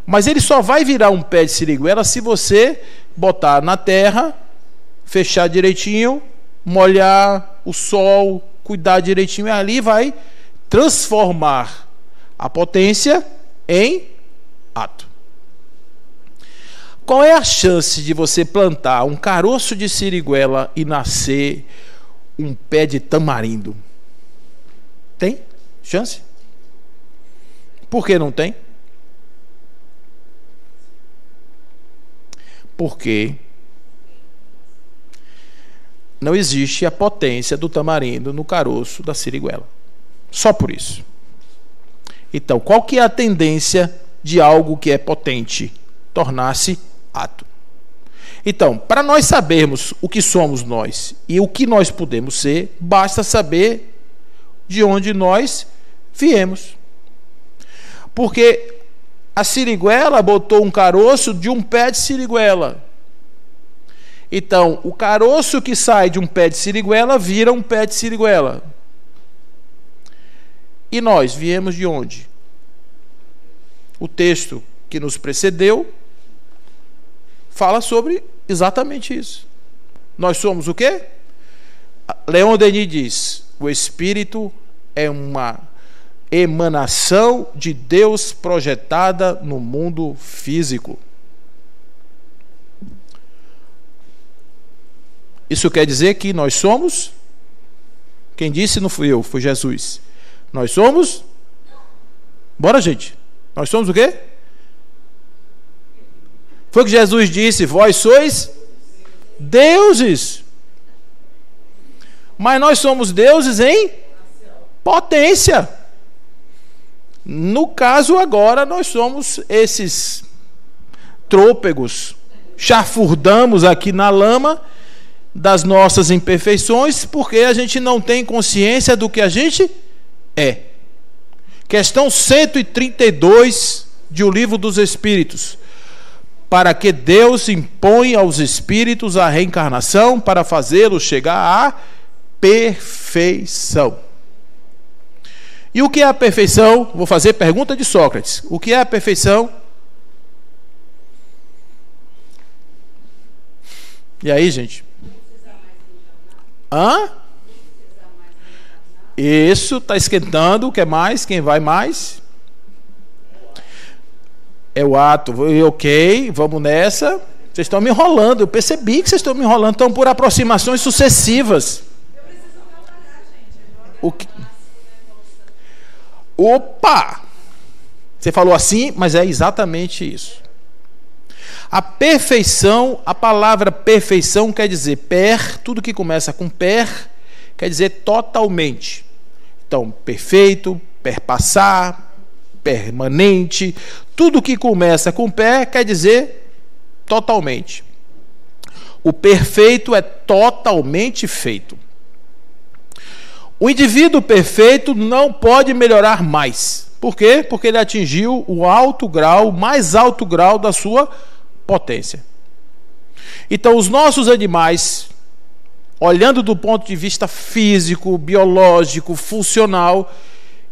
Mas ele só vai virar um pé de siriguela se você botar na terra, fechar direitinho, molhar o sol, cuidar direitinho, e ali vai transformar a potência em ato. Qual é a chance de você plantar um caroço de siriguela e nascer um pé de tamarindo? Tem chance? Por que não tem? Porque não existe a potência do tamarindo no caroço da siriguela. Só por isso. Então, qual que é a tendência de algo que é potente? Tornar-se ato. Então, para nós sabermos o que somos nós e o que nós podemos ser, basta saber de onde nós viemos. Porque a siriguela botou um caroço de um pé de siriguela. Então, o caroço que sai de um pé de siriguela vira um pé de siriguela. E nós viemos de onde? O texto que nos precedeu fala sobre exatamente isso. Nós somos o quê? Leon Denis diz, o Espírito é uma emanação de Deus projetada no mundo físico. Isso quer dizer que nós somos, quem disse não fui eu, foi Jesus. Nós somos, bora gente, nós somos o quê? Foi que Jesus disse, vós sois deuses. Mas nós somos deuses em potência. No caso agora nós somos esses trôpegos, chafurdamos aqui na lama das nossas imperfeições, porque a gente não tem consciência do que a gente é. Questão 132 de O Livro dos Espíritos. Para que Deus impõe aos espíritos a reencarnação para fazê-los chegar à perfeição. E o que é a perfeição? Vou fazer pergunta de Sócrates. O que é a perfeição? E aí, gente? Hã? Isso, está esquentando. Quer mais? Quem vai mais? É o ato. Ok, vamos nessa. Vocês estão me enrolando. Eu percebi que vocês estão me enrolando. Estão por aproximações sucessivas. O que... Opa! Você falou assim, mas é exatamente isso. A perfeição, a palavra perfeição quer dizer per, tudo que começa com per, quer dizer totalmente. Então, perfeito, perpassar, permanente, tudo que começa com per quer dizer totalmente. O perfeito é totalmente feito. O indivíduo perfeito não pode melhorar mais. Por quê? Porque ele atingiu o alto grau, o mais alto grau da sua potência. Então, os nossos animais, olhando do ponto de vista físico, biológico, funcional,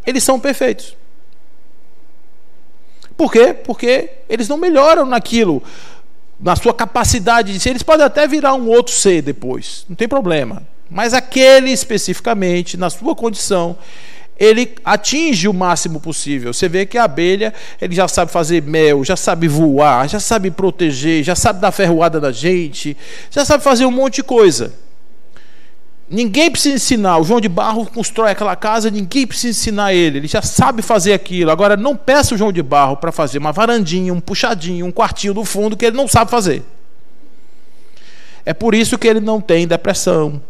eles são perfeitos. Por quê? Porque eles não melhoram naquilo, na sua capacidade de ser. Eles podem até virar um outro ser depois, não tem problema. Mas aquele especificamente, na sua condição, ele atinge o máximo possível. Você vê que a abelha, ele já sabe fazer mel, já sabe voar, já sabe proteger, já sabe dar ferroada na gente, já sabe fazer um monte de coisa. Ninguém precisa ensinar. O João de Barro constrói aquela casa, ninguém precisa ensinar ele já sabe fazer aquilo. Agora, não peça o João de Barro para fazer uma varandinha, um puxadinho, um quartinho do fundo, que ele não sabe fazer. É por isso que ele não tem depressão,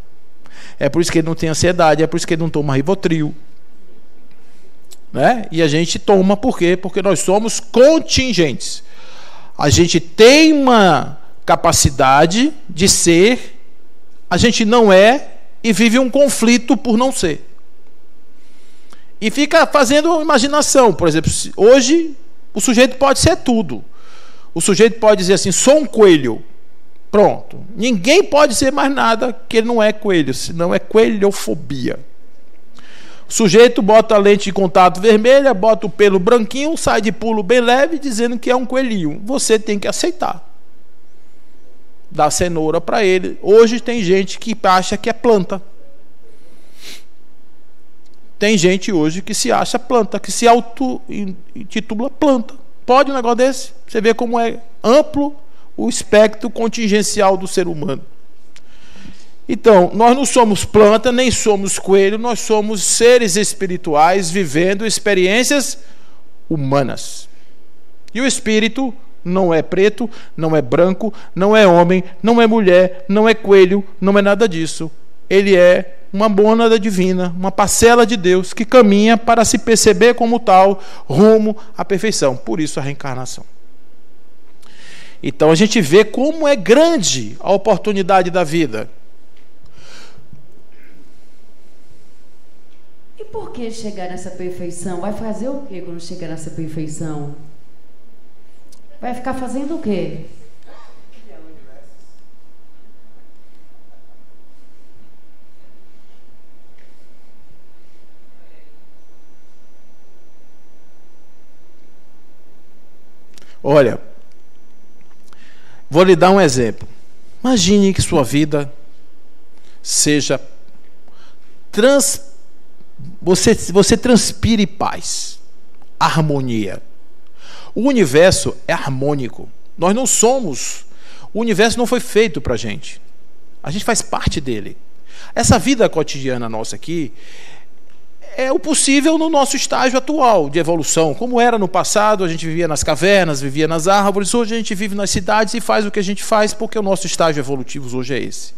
é por isso que ele não tem ansiedade, é por isso que ele não toma Rivotril, né? E a gente toma por quê? Porque nós somos contingentes. A gente tem uma capacidade de ser, a gente não é, e vive um conflito por não ser. E fica fazendo imaginação. Por exemplo, hoje o sujeito pode ser tudo. O sujeito pode dizer assim, sou um coelho. Pronto. Ninguém pode ser mais nada que ele não é coelho, senão é coelhofobia. O sujeito bota a lente de contato vermelha, bota o pelo branquinho, sai de pulo bem leve, dizendo que é um coelhinho. Você tem que aceitar. Dá cenoura para ele. Hoje tem gente que acha que é planta. Tem gente hoje que se acha planta, que se auto-intitula planta. Pode um negócio desse? Você vê como é amplo o espectro contingencial do ser humano. Então, nós não somos planta, nem somos coelho, nós somos seres espirituais vivendo experiências humanas. E o espírito não é preto, não é branco, não é homem, não é mulher, não é coelho, não é nada disso. Ele é uma mônada divina, uma parcela de Deus que caminha para se perceber como tal, rumo à perfeição. Por isso a reencarnação. Então a gente vê como é grande a oportunidade da vida. E por que chegar nessa perfeição? Vai fazer o que quando chegar nessa perfeição? Vai ficar fazendo o quê? Olha, vou lhe dar um exemplo. Imagine que sua vida seja você transpire paz, harmonia. O universo é harmônico. Nós não somos. O universo não foi feito para a gente. A gente faz parte dele. Essa vida cotidiana nossa aqui é o possível no nosso estágio atual de evolução. Como era no passado, a gente vivia nas cavernas, vivia nas árvores. Hoje a gente vive nas cidades e faz o que a gente faz porque o nosso estágio evolutivo hoje é esse.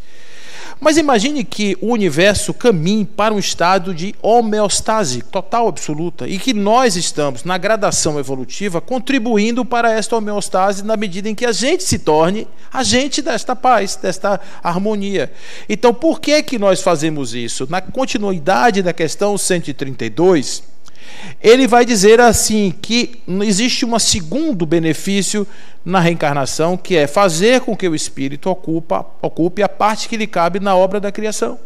Mas imagine que o universo caminhe para um estado de homeostase total, absoluta, e que nós estamos, na gradação evolutiva, contribuindo para esta homeostase na medida em que a gente se torne agente desta paz, desta harmonia. Então, por que nós fazemos isso? Na continuidade da questão 132, ele vai dizer assim, que existe um segundo benefício na reencarnação, que é fazer com que o espírito ocupe a parte que lhe cabe na obra da criação.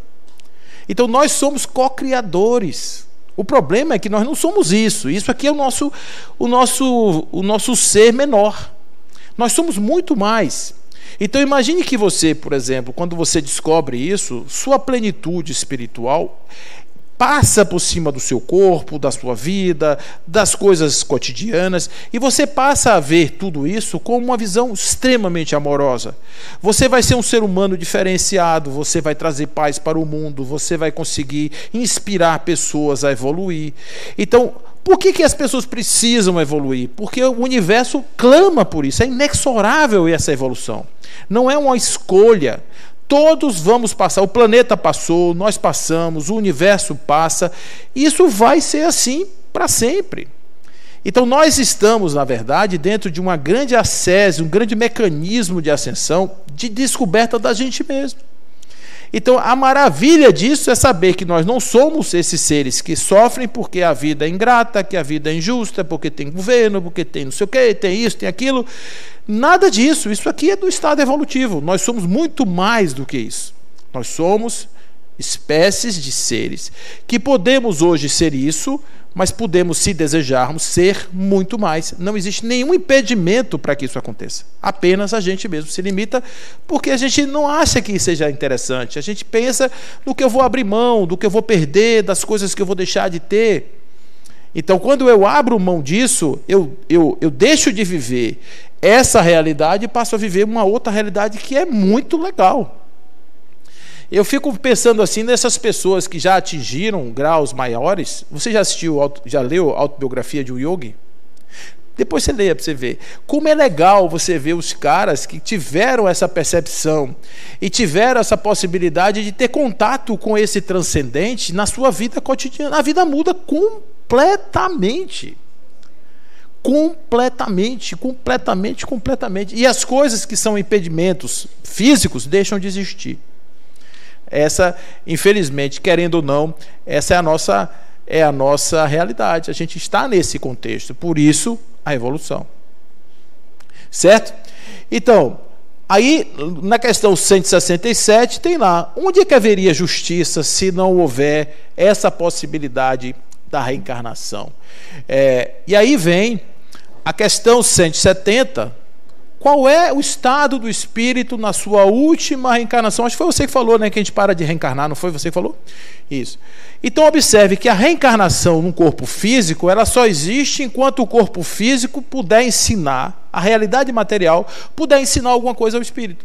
Então nós somos co-criadores. O problema é que nós não somos isso. Isso aqui é o nosso ser menor. Nós somos muito mais. Então imagine que você, por exemplo, quando você descobre isso, sua plenitude espiritual passa por cima do seu corpo, da sua vida, das coisas cotidianas, e você passa a ver tudo isso com uma visão extremamente amorosa. Você vai ser um ser humano diferenciado, você vai trazer paz para o mundo, você vai conseguir inspirar pessoas a evoluir. Então, por que as pessoas precisam evoluir? Porque o universo clama por isso, é inexorável essa evolução. Não é uma escolha. Todos vamos passar, o planeta passou, nós passamos, o universo passa, e isso vai ser assim para sempre. Então nós estamos, na verdade, dentro de uma grande ascese, um grande mecanismo de ascensão, de descoberta da gente mesmo. Então a maravilha disso é saber que nós não somos esses seres que sofrem porque a vida é ingrata, que a vida é injusta, porque tem governo, porque tem não sei o quê, tem isso, tem aquilo. Nada disso. Isso aqui é do estado evolutivo. Nós somos muito mais do que isso. Nós somos espécies de seres que podemos hoje ser isso, mas podemos, se desejarmos, ser muito mais. Não existe nenhum impedimento para que isso aconteça. Apenas a gente mesmo se limita porque a gente não acha que seja interessante. A gente pensa no que eu vou abrir mão, do que eu vou perder, das coisas que eu vou deixar de ter. Então, quando eu abro mão disso, eu deixo de viver essa realidade e passo a viver uma outra realidade que é muito legal. Eu fico pensando assim nessas pessoas que já atingiram graus maiores. Você já leu a autobiografia de um yogi? Depois você leia para você ver. Como é legal você ver os caras que tiveram essa percepção e tiveram essa possibilidade de ter contato com esse transcendente na sua vida cotidiana. A vida muda completamente. Completamente. E as coisas que são impedimentos físicos deixam de existir. Essa, infelizmente, querendo ou não, essa é a nossa realidade. A gente está nesse contexto. Por isso, a evolução. Certo? Então, aí, na questão 167, tem lá, onde é que haveria justiça se não houver essa possibilidade da reencarnação? E aí vem a questão 170, qual é o estado do espírito na sua última reencarnação? Acho que foi você que falou, né, que a gente para de reencarnar, não foi você que falou? Isso. Então observe que a reencarnação no corpo físico, ela só existe enquanto o corpo físico puder ensinar, a realidade material puder ensinar alguma coisa ao espírito.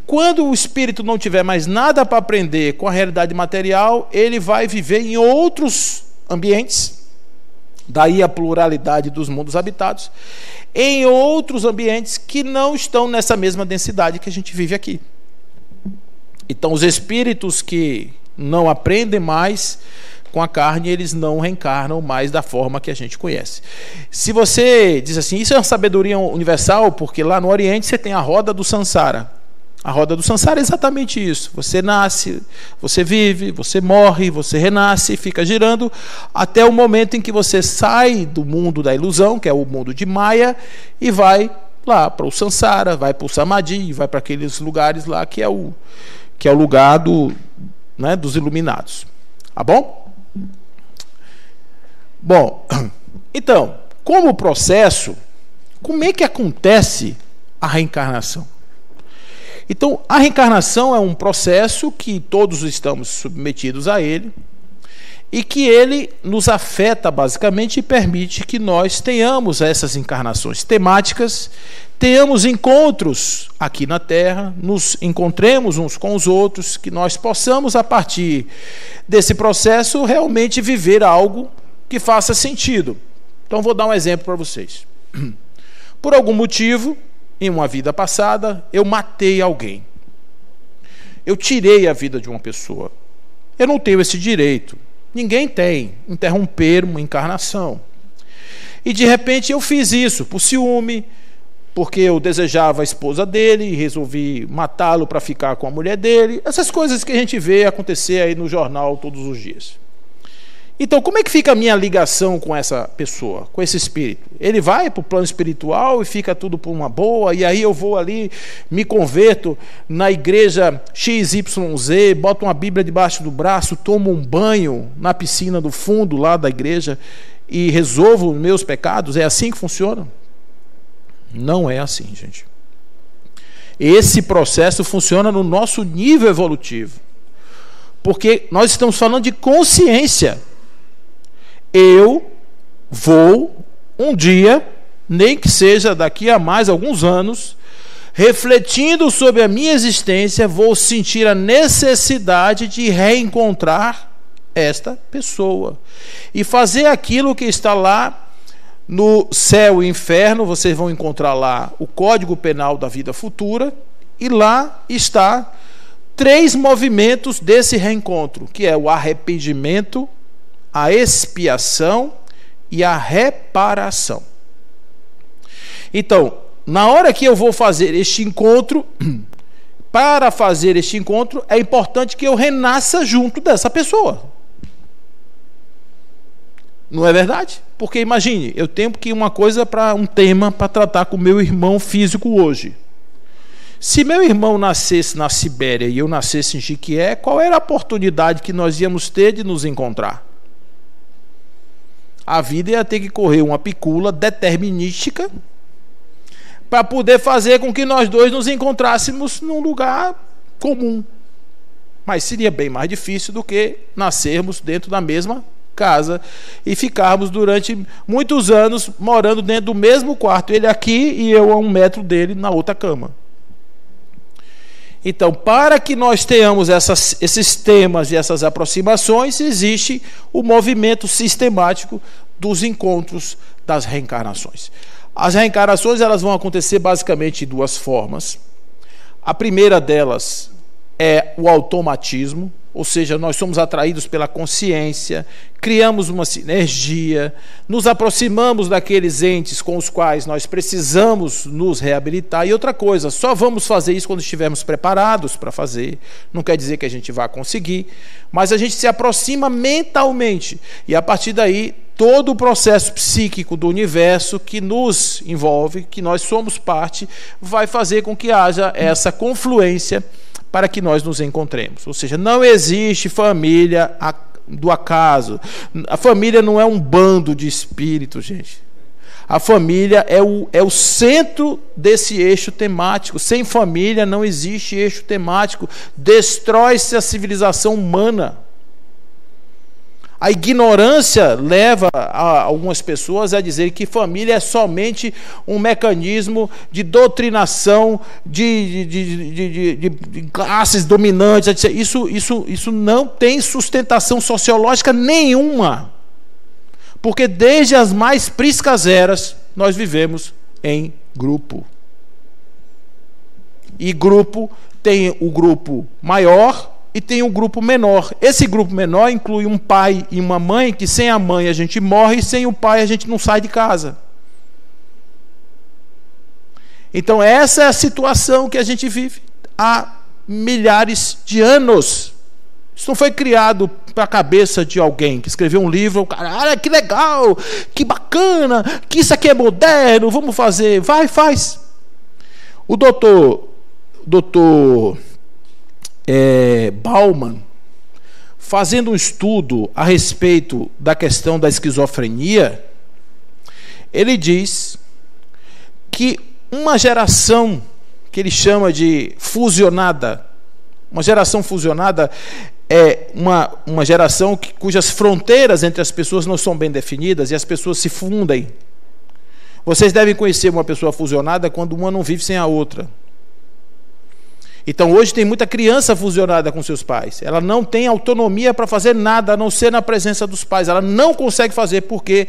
Quando o espírito não tiver mais nada para aprender com a realidade material, ele vai viver em outros ambientes, daí a pluralidade dos mundos habitados, em outros ambientes que não estão nessa mesma densidade que a gente vive aqui. Então os espíritos que não aprendem mais com a carne, eles não reencarnam mais da forma que a gente conhece. Se você diz assim, isso é uma sabedoria universal, porque lá no Oriente você tem a roda do Sansara. A roda do Sansara é exatamente isso. Você nasce, você vive, você morre, você renasce, fica girando até o momento em que você sai do mundo da ilusão, que é o mundo de Maya, e vai lá para o Sansara, vai para o Samadhi, vai para aqueles lugares lá que é o lugar dos iluminados. Tá bom? Bom, então, como processo, como é que acontece a reencarnação? Então, a reencarnação é um processo que todos estamos submetidos a ele e que ele nos afeta basicamente e permite que nós tenhamos essas encarnações temáticas, tenhamos encontros aqui na Terra, nos encontremos uns com os outros, que nós possamos, a partir desse processo, realmente viver algo que faça sentido. Então, vou dar um exemplo para vocês. Por algum motivo, em uma vida passada, eu matei alguém. eu tirei a vida de uma pessoa. Eu não tenho esse direito. Ninguém tem interromper uma encarnação. E de repente eu fiz isso por ciúme, porque eu desejava a esposa dele e resolvi matá-lo para ficar com a mulher dele. Essas coisas que a gente vê acontecer aí no jornal todos os dias. Então, como é que fica a minha ligação com essa pessoa, com esse espírito? Ele vai para o plano espiritual e fica tudo por uma boa, e aí eu vou ali, me converto na igreja XYZ, boto uma Bíblia debaixo do braço, tomo um banho na piscina do fundo lá da igreja e resolvo os meus pecados? É assim que funciona? Não é assim, gente. Esse processo funciona no nosso nível evolutivo, porque nós estamos falando de consciência. Eu vou um dia, nem que seja daqui a mais alguns anos, refletindo sobre a minha existência, vou sentir a necessidade de reencontrar esta pessoa e fazer aquilo que está lá no céu e inferno. Vocês vão encontrar lá o Código Penal da Vida Futura, e lá está 3 movimentos desse reencontro, que é o arrependimento, a expiação e a reparação. Então, na hora que eu vou fazer este encontro, para fazer este encontro, é importante que eu renasça junto dessa pessoa. Não é verdade? Porque imagine, eu tenho que um tema para tratar com meu irmão físico hoje. Se meu irmão nascesse na Sibéria e eu nascesse em Jequié, qual era a oportunidade que nós íamos ter de nos encontrar? A vida ia ter que correr uma picula determinística para poder fazer com que nós dois nos encontrássemos num lugar comum. Mas seria bem mais difícil do que nascermos dentro da mesma casa e ficarmos durante muitos anos morando dentro do mesmo quarto, ele aqui e eu a 1 metro dele na outra cama. Então, para que nós tenhamos esses temas e essas aproximações, existe o movimento sistemático dos encontros das reencarnações. As reencarnações, elas vão acontecer basicamente de 2 formas. A primeira delas é o automatismo, ou seja, nós somos atraídos pela consciência, criamos uma sinergia, nos aproximamos daqueles entes com os quais nós precisamos nos reabilitar. E outra coisa, só vamos fazer isso quando estivermos preparados para fazer. Não quer dizer que a gente vá conseguir, mas a gente se aproxima mentalmente. E a partir daí, todo o processo psíquico do universo que nos envolve, que nós somos parte, vai fazer com que haja essa confluência para que nós nos encontremos. Ou seja, não existe família do acaso. A família não é um bando de espíritos, gente. A família é o centro desse eixo temático. Sem família não existe eixo temático. Destrói-se a civilização humana. A ignorância leva algumas pessoas a dizer que família é somente um mecanismo de doutrinação de classes dominantes, etc. Isso não tem sustentação sociológica nenhuma. Porque desde as mais priscas eras, nós vivemos em grupo. E grupo tem o grupo maior e tem um grupo menor. Esse grupo menor inclui um pai e uma mãe, que sem a mãe a gente morre, e sem o pai a gente não sai de casa. Então essa é a situação que a gente vive há milhares de anos. Isso não foi criado para a cabeça de alguém que escreveu um livro, cara, que legal, que bacana, que isso aqui é moderno, vamos fazer. Vai, faz. O doutor Bauman, fazendo um estudo a respeito da questão da esquizofrenia, ele diz que uma geração que ele chama de fusionada, uma geração fusionada é uma geração cujas fronteiras entre as pessoas não são bem definidas e as pessoas se fundem. Vocês devem conhecer uma pessoa fusionada quando uma não vive sem a outra. Então hoje tem muita criança fusionada com seus pais. Ela não tem autonomia para fazer nada, a não ser na presença dos pais. Ela não consegue fazer porque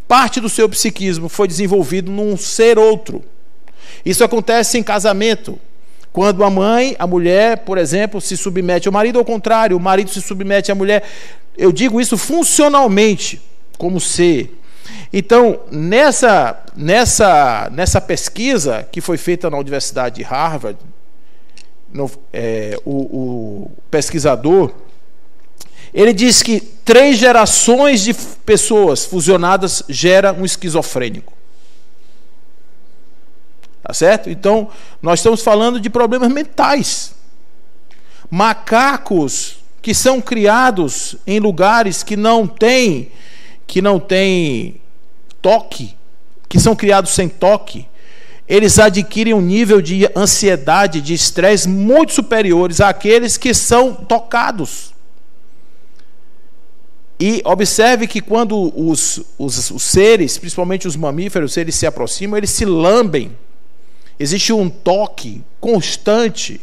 parte do seu psiquismo foi desenvolvido num ser outro. Isso acontece em casamento. Quando a mulher, por exemplo, se submete ao marido, ou ao contrário, o marido se submete à mulher. Eu digo isso funcionalmente, como ser. Então, nessa pesquisa que foi feita na Universidade de Harvard, o pesquisador, ele diz que 3 gerações de pessoas fusionadas gera um esquizofrênico. Tá certo? Então, nós estamos falando de problemas mentais. Macacos que são criados em lugares que não tem toque, que são criados sem toque, eles adquirem um nível de ansiedade, de estresse muito superiores àqueles que são tocados. E observe que quando os seres, principalmente os mamíferos, eles se aproximam, eles se lambem. Existe um toque constante.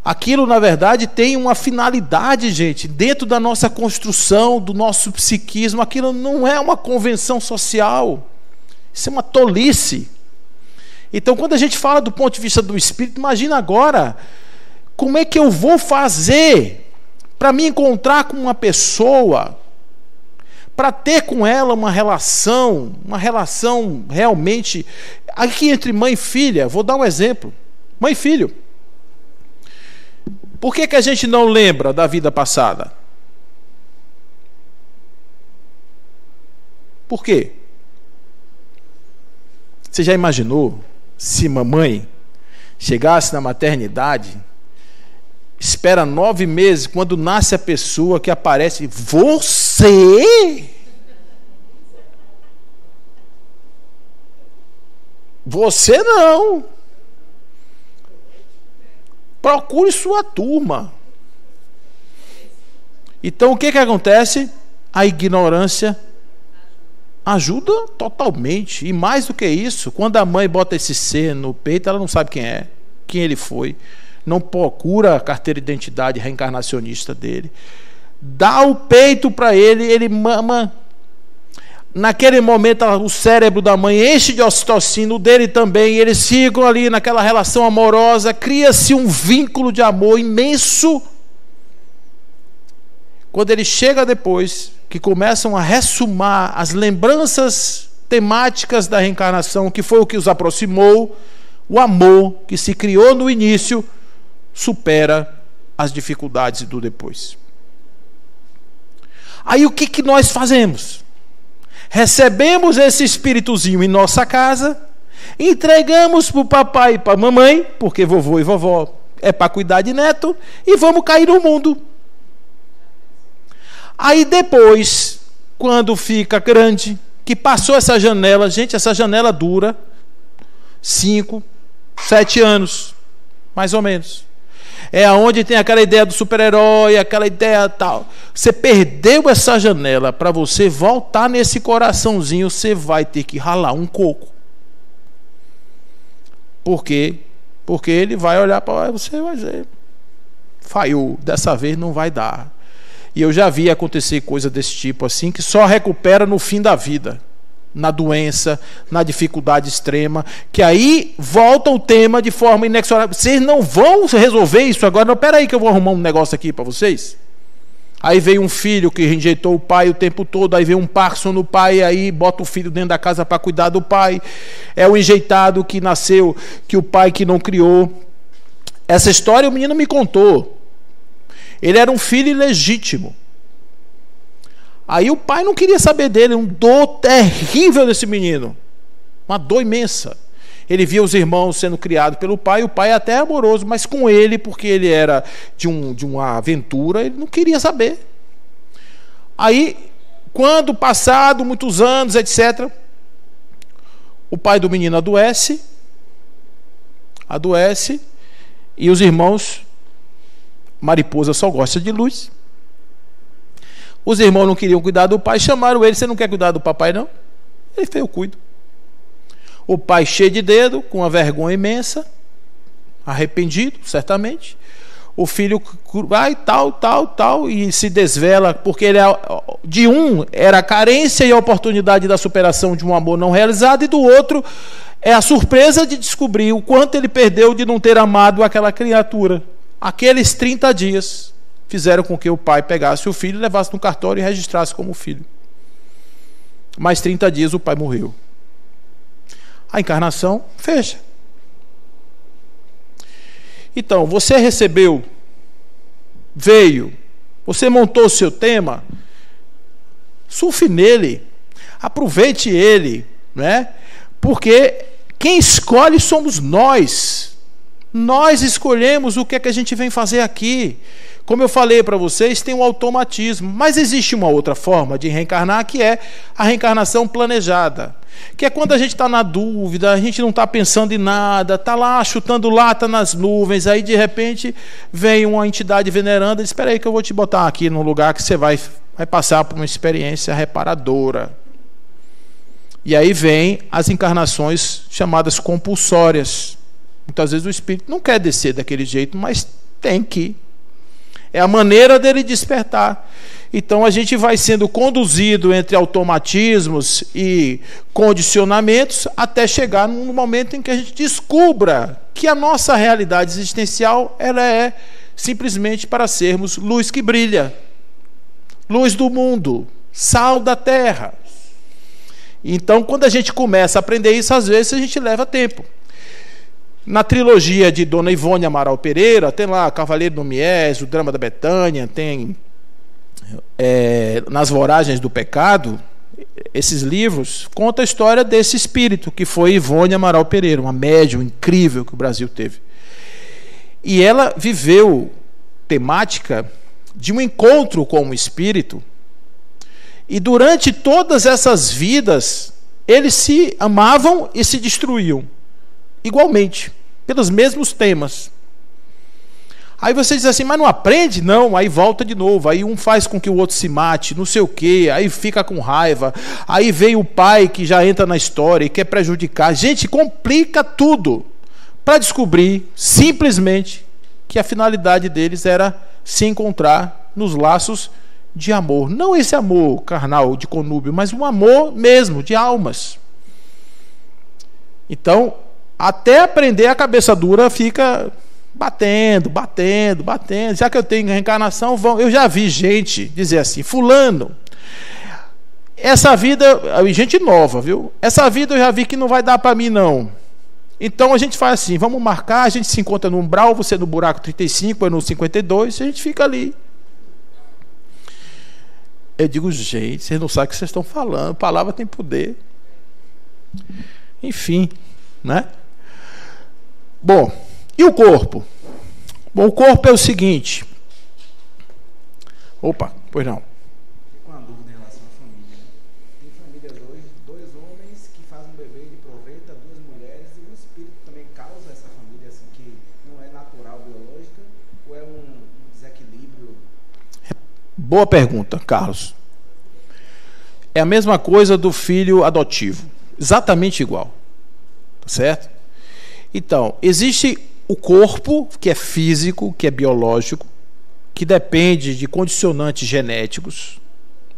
Aquilo, na verdade, tem uma finalidade, gente, dentro da nossa construção, do nosso psiquismo. Aquilo não é uma convenção social. Isso é uma tolice. Então, quando a gente fala do ponto de vista do espírito, imagina agora, como é que eu vou fazer para me encontrar com uma pessoa, para ter com ela uma relação realmente, aqui entre mãe e filha. Vou dar um exemplo, mãe e filho. Por que a gente não lembra da vida passada? Por quê? Você já imaginou se mamãe chegasse na maternidade, espera 9 meses, quando nasce a pessoa que aparece, você? Você não. Procure sua turma. Então o que acontece? A ignorância ajuda totalmente. E mais do que isso, quando a mãe bota esse ser no peito, ela não sabe quem é, quem ele foi, não procura a carteira de identidade reencarnacionista dele, dá o peito para ele, ele mama. Naquele momento o cérebro da mãe enche de ocitocina, o dele também, e eles ficam ali naquela relação amorosa, cria-se um vínculo de amor imenso. Quando ele chega depois, que começam a ressumar as lembranças temáticas da reencarnação, que foi o que os aproximou, o amor que se criou no início supera as dificuldades do depois. Aí o que nós fazemos? Recebemos esse espíritozinho em nossa casa, entregamos para o papai e para a mamãe, porque vovô e vovó é para cuidar de neto, e vamos cair no mundo. Aí depois, quando fica grande, que passou essa janela, gente, essa janela dura 5, 7 anos, mais ou menos. É aonde tem aquela ideia do super-herói, aquela ideia tal. Você perdeu essa janela, para você voltar nesse coraçãozinho, você vai ter que ralar um coco. Por quê? Porque ele vai olhar para você e vai dizer, falhou, dessa vez não vai dar. E eu já vi acontecer coisa desse tipo assim, que só recupera no fim da vida, na doença, na dificuldade extrema, que aí volta o tema de forma inexorável. Vocês não vão resolver isso agora? Não, peraí que eu vou arrumar um negócio aqui para vocês. Aí vem um filho que rejeitou o pai o tempo todo, aí vem um Parkinson no pai, aí bota o filho dentro da casa para cuidar do pai. É o enjeitado que nasceu, que o pai que não criou. Essa história o menino me contou. Ele era um filho ilegítimo. Aí o pai não queria saber dele, uma dor terrível desse menino, uma dor imensa. Ele via os irmãos sendo criados pelo pai, o pai até amoroso, mas com ele, porque ele era de uma aventura, ele não queria saber. Aí, quando passado muitos anos, etc., o pai do menino adoece, e os irmãos, mariposa só gosta de luz, os irmãos não queriam cuidar do pai, chamaram ele, você não quer cuidar do papai não? Ele fez, eu cuido. O pai cheio de dedo, com uma vergonha imensa, arrependido, certamente. o filho vai tal, e se desvela, porque ele de um era a carência e a oportunidade da superação de um amor não realizado, e do outro é a surpresa de descobrir o quanto ele perdeu de não ter amado aquela criatura. Aqueles 30 dias fizeram com que o pai pegasse o filho, levasse no cartório e registrasse como filho. Mais 30 dias o pai morreu. A encarnação fecha. Então, você recebeu, veio, você montou o seu tema, surfe nele, aproveite ele, né? Porque quem escolhe somos nós. Nós escolhemos o que é que a gente vem fazer aqui. Como eu falei para vocês, tem um automatismo, mas existe uma outra forma de reencarnar, que é a reencarnação planejada, que é quando a gente está na dúvida, a gente não está pensando em nada, está lá chutando lata nas nuvens, aí de repente vem uma entidade veneranda e diz: espera aí que eu vou te botar aqui num lugar que você vai passar por uma experiência reparadora. E aí vem as encarnações chamadas compulsórias. Muitas vezes o espírito não quer descer daquele jeito, mas tem que. É a maneira dele despertar. Então a gente vai sendo conduzido entre automatismos e condicionamentos até chegar num momento em que a gente descubra que a nossa realidade existencial, ela é simplesmente para sermos luz que brilha, luz do mundo, sal da terra. Então, quando a gente começa a aprender isso, às vezes a gente leva tempo. Na trilogia de Dona Ivone Amaral Pereira, tem lá Cavaleiro do Mies, o Drama da Betânia, tem Nas Voragens do Pecado. Esses livros contam a história desse espírito, que foi Ivone Amaral Pereira, uma médium incrível que o Brasil teve. E ela viveu temática de um encontro com o espírito, e durante todas essas vidas, eles se amavam e se destruíam igualmente, pelos mesmos temas. Aí você diz assim: mas não aprende? Não, aí volta de novo, aí um faz com que o outro se mate, não sei o quê, aí fica com raiva, aí vem o pai que já entra na história e quer prejudicar. Gente, complica tudo para descobrir simplesmente que a finalidade deles era se encontrar nos laços de amor. Não esse amor carnal de conúbio, mas um amor mesmo, de almas. Então, até aprender, a cabeça dura fica batendo. Já que eu tenho reencarnação, eu já vi gente dizer assim: fulano, essa vida, gente nova, viu? Essa vida eu já vi que não vai dar para mim, não. Então a gente faz assim: vamos marcar, a gente se encontra no umbral, você no buraco 35, eu no 52, a gente fica ali. Eu digo: gente, vocês não sabem o que vocês estão falando, palavra tem poder. Enfim, né? Bom, e o corpo? Bom, o corpo é o seguinte. Opa, pois não. Fico com uma dúvida em relação à família. Tem famílias hoje, 2 homens que fazem um bebê de proveta, 2 mulheres, e o espírito também causa essa família assim, que não é natural, biológica, ou é um desequilíbrio? Boa pergunta, Carlos. É a mesma coisa do filho adotivo, exatamente igual, tá certo? Então, existe o corpo, que é físico, que é biológico, que depende de condicionantes genéticos.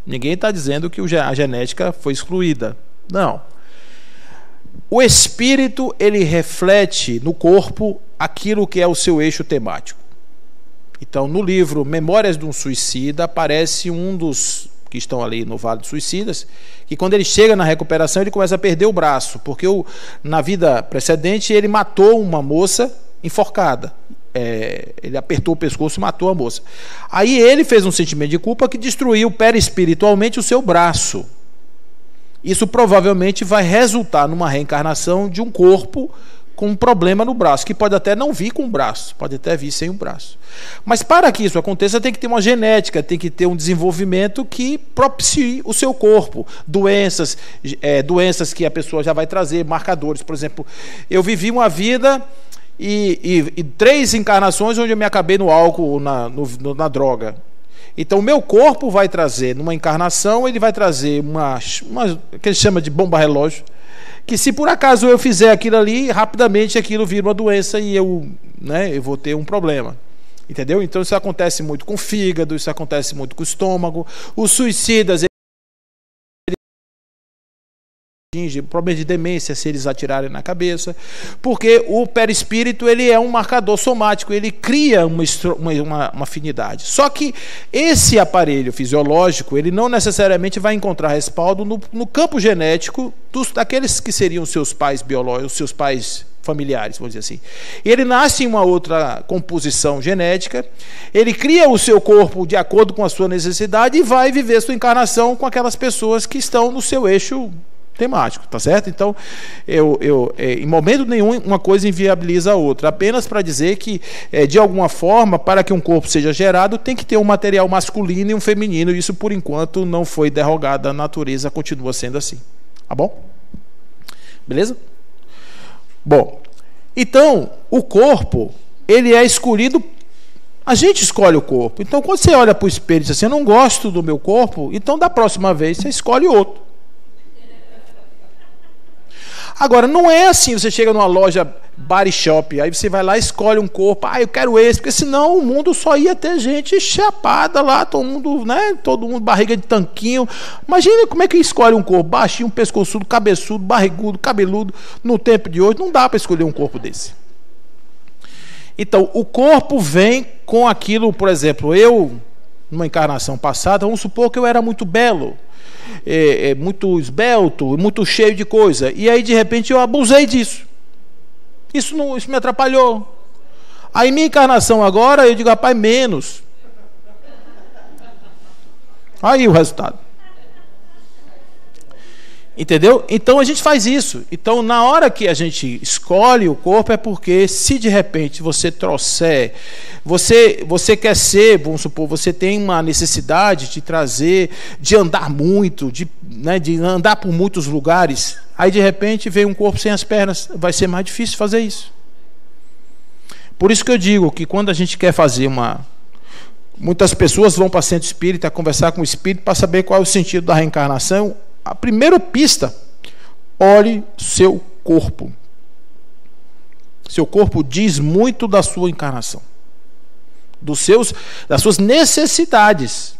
Ninguém está dizendo que a genética foi excluída. Não. O espírito, ele reflete no corpo aquilo que é o seu eixo temático. Então, no livro Memórias de um Suicida, aparece um dos que estão ali no Vale dos Suicidas, que quando ele chega na recuperação, ele começa a perder o braço, porque na vida precedente ele matou uma moça enforcada. Ele apertou o pescoço e matou a moça. Aí ele fez um sentimento de culpa que destruiu perispiritualmente o seu braço. Isso provavelmente vai resultar numa reencarnação de um corpo com um problema no braço, que pode até não vir com o braço, pode até vir sem o braço. Mas para que isso aconteça, tem que ter uma genética, tem que ter um desenvolvimento que propicie o seu corpo. Doenças que a pessoa já vai trazer, marcadores. Por exemplo, eu vivi uma vida e 3 encarnações onde eu me acabei no álcool, na droga. Então o meu corpo vai trazer, numa encarnação, ele vai trazer uma que ele chama de bomba relógio, que se por acaso eu fizer aquilo ali, rapidamente aquilo vira uma doença e eu vou ter um problema. Entendeu? Então isso acontece muito com o fígado, isso acontece muito com o estômago. Os suicidas, problema de demência se eles atirarem na cabeça, porque o perispírito ele é um marcador somático, ele cria uma afinidade. Só que esse aparelho fisiológico ele não necessariamente vai encontrar respaldo no campo genético daqueles que seriam seus pais biológicos, seus pais familiares, vamos dizer assim. Ele nasce em uma outra composição genética, ele cria o seu corpo de acordo com a sua necessidade e vai viver sua encarnação com aquelas pessoas que estão no seu eixo temático, tá certo? Então, em momento nenhum uma coisa inviabiliza a outra, apenas para dizer que, de alguma forma, para que um corpo seja gerado, tem que ter um material masculino e um feminino, e isso, por enquanto, não foi derrogado, a natureza continua sendo assim, tá bom? Beleza? Bom, então, o corpo, ele é escolhido, a gente escolhe o corpo, então quando você olha para o espelho e diz assim, eu não gosto do meu corpo, então da próxima vez você escolhe outro. Agora, não é assim, você chega numa loja body shop, aí você vai lá e escolhe um corpo, eu quero esse, porque senão o mundo só ia ter gente chapada lá, todo mundo barriga de tanquinho. Imagina como é que escolhe um corpo, baixinho, pescoçudo, cabeçudo, barrigudo, cabeludo, no tempo de hoje, não dá para escolher um corpo desse. Então, o corpo vem com aquilo, por exemplo, eu, numa encarnação passada, vamos supor que eu era muito belo, muito esbelto, muito cheio de coisa, e aí de repente eu abusei disso, isso me atrapalhou. Aí minha encarnação agora eu digo, rapaz, menos, aí o resultado, entendeu? Então a gente faz isso. Então na hora que a gente escolhe o corpo é porque se de repente você trouxer, você quer ser, vamos supor, você tem uma necessidade de trazer, de andar muito, de andar por muitos lugares, aí de repente vem um corpo sem as pernas, vai ser mais difícil fazer isso. Por isso que eu digo que quando a gente quer fazer muitas pessoas vão para centro espírita conversar com o espírito para saber qual é o sentido da reencarnação. A primeira pista, olhe seu corpo. Seu corpo diz muito da sua encarnação, das suas necessidades,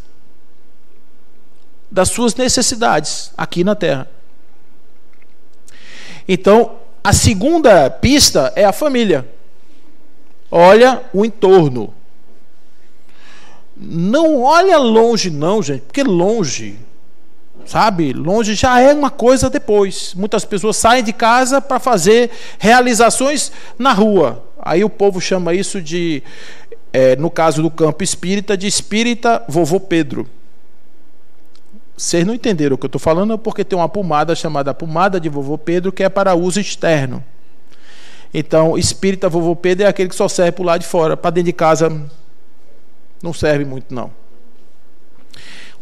aqui na Terra. Então, a segunda pista é a família. Olha o entorno. Não olha longe não, gente, porque longe já é uma coisa depois. Muitas pessoas saem de casa para fazer realizações na rua. Aí o povo chama isso de, no caso do campo espírita, de espírita vovô Pedro. Vocês não entenderam o que eu estou falando, porque tem uma pomada chamada pomada de vovô Pedro, que é para uso externo. Então, espírita vovô Pedro é aquele que só serve para o lado de fora. Para dentro de casa não serve muito não.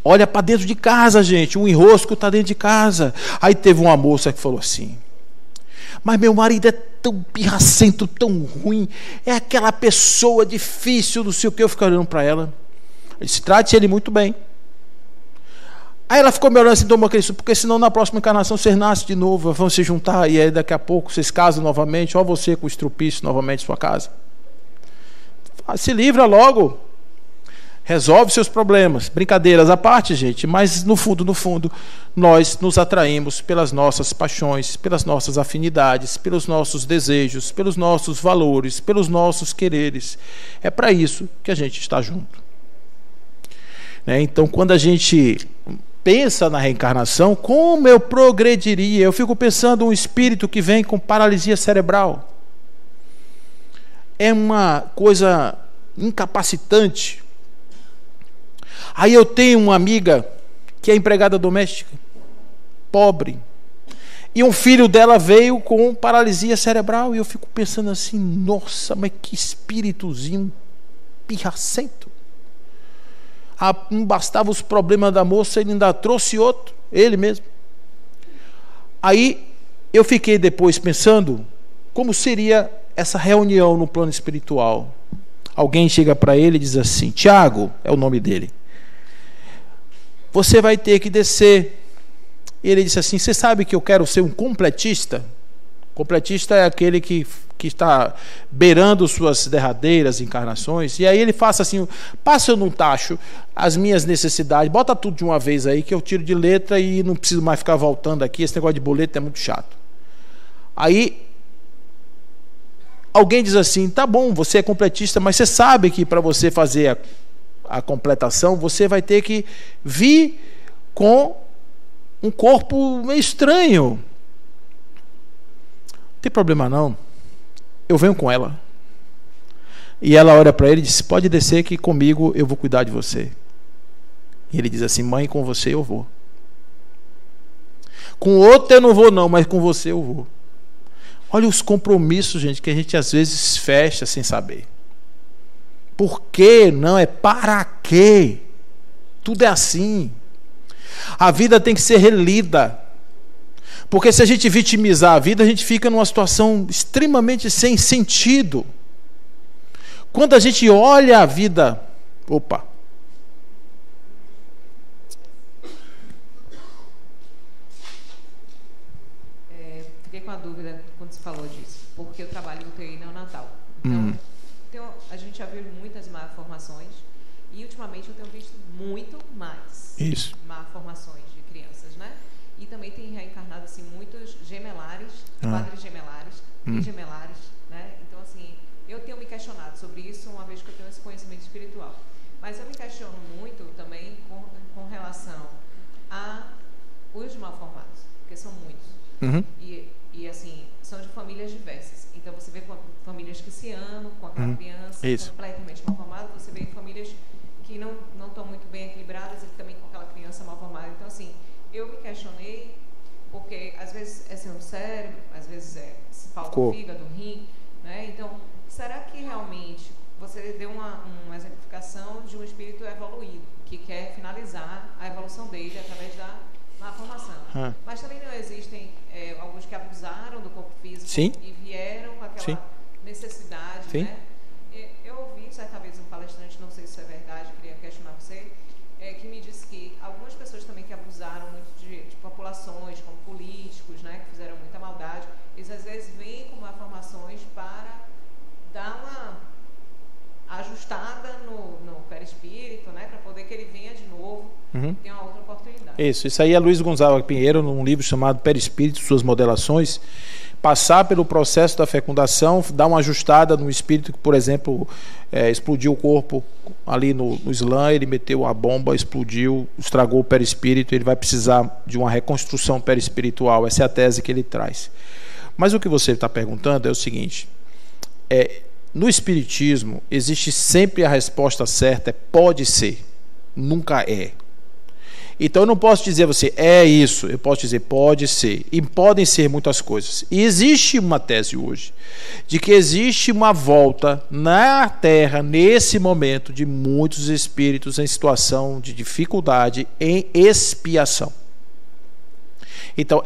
Olha para dentro de casa, gente. O enrosco está dentro de casa. Aí teve uma moça que falou assim, mas meu marido é tão pirracento, tão ruim, é aquela pessoa difícil, não sei o que. Eu fico olhando para ela. Eu disse, trate ele muito bem. Aí ela ficou me olhando assim, porque senão na próxima encarnação vocês nascem de novo, vão se juntar, e aí daqui a pouco vocês casam novamente, ou você com o estrupício novamente em sua casa. Se livra logo. Resolve seus problemas. Brincadeiras à parte, gente, mas no fundo, nós nos atraímos pelas nossas paixões, pelas nossas afinidades, pelos nossos desejos, pelos nossos valores, pelos nossos quereres. É para isso que a gente está junto. Então, quando a gente pensa na reencarnação, como eu progrediria? Eu fico pensando um espírito que vem com paralisia cerebral. É uma coisa incapacitante. Aí eu tenho uma amiga que é empregada doméstica, pobre, e um filho dela veio com paralisia cerebral, e eu fico pensando assim, nossa, mas que espíritozinho pirracento. Não bastava os problemas da moça, ele ainda trouxe outro, ele mesmo. Aí eu fiquei depois pensando como seria essa reunião no plano espiritual. Alguém chega para ele e diz assim, Tiago, é o nome dele, você vai ter que descer. Ele disse assim, você sabe que eu quero ser um completista? Completista é aquele que está beirando suas derradeiras encarnações, e aí ele faça assim, passa no tacho as minhas necessidades, bota tudo de uma vez aí que eu tiro de letra e não preciso mais ficar voltando aqui, esse negócio de boleto é muito chato. Aí alguém diz assim, tá bom, você é completista, mas você sabe que para você fazer a completação, você vai ter que vir com um corpo meio estranho. Não tem problema não, eu venho com ela. E ela olha para ele e diz, pode descer que comigo eu vou cuidar de você. E ele diz assim, mãe, com você eu vou. Com outro eu não vou não, mas com você eu vou. Olha os compromissos, gente, que a gente às vezes fecha sem saber. Por quê? Não, é para quê? Tudo é assim. A vida tem que ser relida. Porque se a gente vitimizar a vida, a gente fica numa situação extremamente sem sentido. Quando a gente olha a vida... Opa! Fiquei com a dúvida quando você falou disso. Porque eu trabalho em UTI neonatal. Então, a gente já viu muitas malformações. E ultimamente eu tenho visto muito mais malformações de crianças, né? E também tem reencarnado assim, muitos gemelares, quadrigemelares, trigemelares, né? Então, assim, eu tenho me questionado sobre isso, uma vez que eu tenho esse conhecimento espiritual. Mas eu me questiono muito também com relação a os malformados, porque são muitos. E assim, são de famílias diversas. Então, você vê famílias que se amam com aquela criança completamente malformada, você vê famílias que não estão muito bem equilibradas e também com aquela criança malformada. Então, assim, eu me questionei, porque às vezes é sem o cérebro, às vezes se falta o fígado, o rim, né? Então, será que realmente você deu uma exemplificação de um espírito evoluído, que quer finalizar a evolução dele através da malformação? Mas também não existem alguns que abusaram do corpo físico e vieram com aquela necessidade, né? Eu ouvi certa vez um palestrante, não sei se isso é verdade, queria questionar você, que me disse que algumas pessoas também que abusaram muito de populações, como políticos, né, que fizeram muita maldade, eles às vezes vêm com malformações para dar uma ajustada no perispírito, né, para poder que ele venha de novo, tenha uma outra oportunidade. Isso aí é Luiz Gonzaga Pinheiro, num livro chamado Perispírito, Suas Modelações. Passar pelo processo da fecundação, dar uma ajustada no espírito que, por exemplo, explodiu o corpo ali no slam, ele meteu a bomba, explodiu, estragou o perispírito, ele vai precisar de uma reconstrução perispiritual. Essa é a tese que ele traz. Mas o que você está perguntando é o seguinte, no espiritismo existe sempre a resposta certa, pode ser, nunca é. Então eu não posso dizer a você, é isso, eu posso dizer, pode ser, e podem ser muitas coisas. E existe uma tese hoje, de que existe uma volta na Terra, nesse momento, de muitos espíritos em situação de dificuldade, em expiação. Então,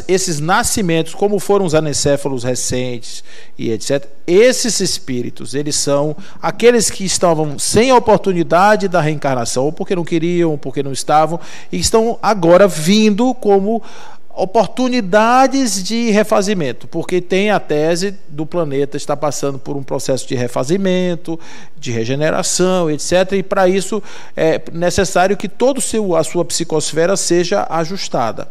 esses nascimentos, como foram os anencéfalos recentes e etc., esses espíritos, eles são aqueles que estavam sem a oportunidade da reencarnação, ou porque não queriam, ou porque não estavam, e estão agora vindo como oportunidades de refazimento, porque tem a tese do planeta está passando por um processo de refazimento, de regeneração, etc. E para isso é necessário que toda a sua psicosfera seja ajustada.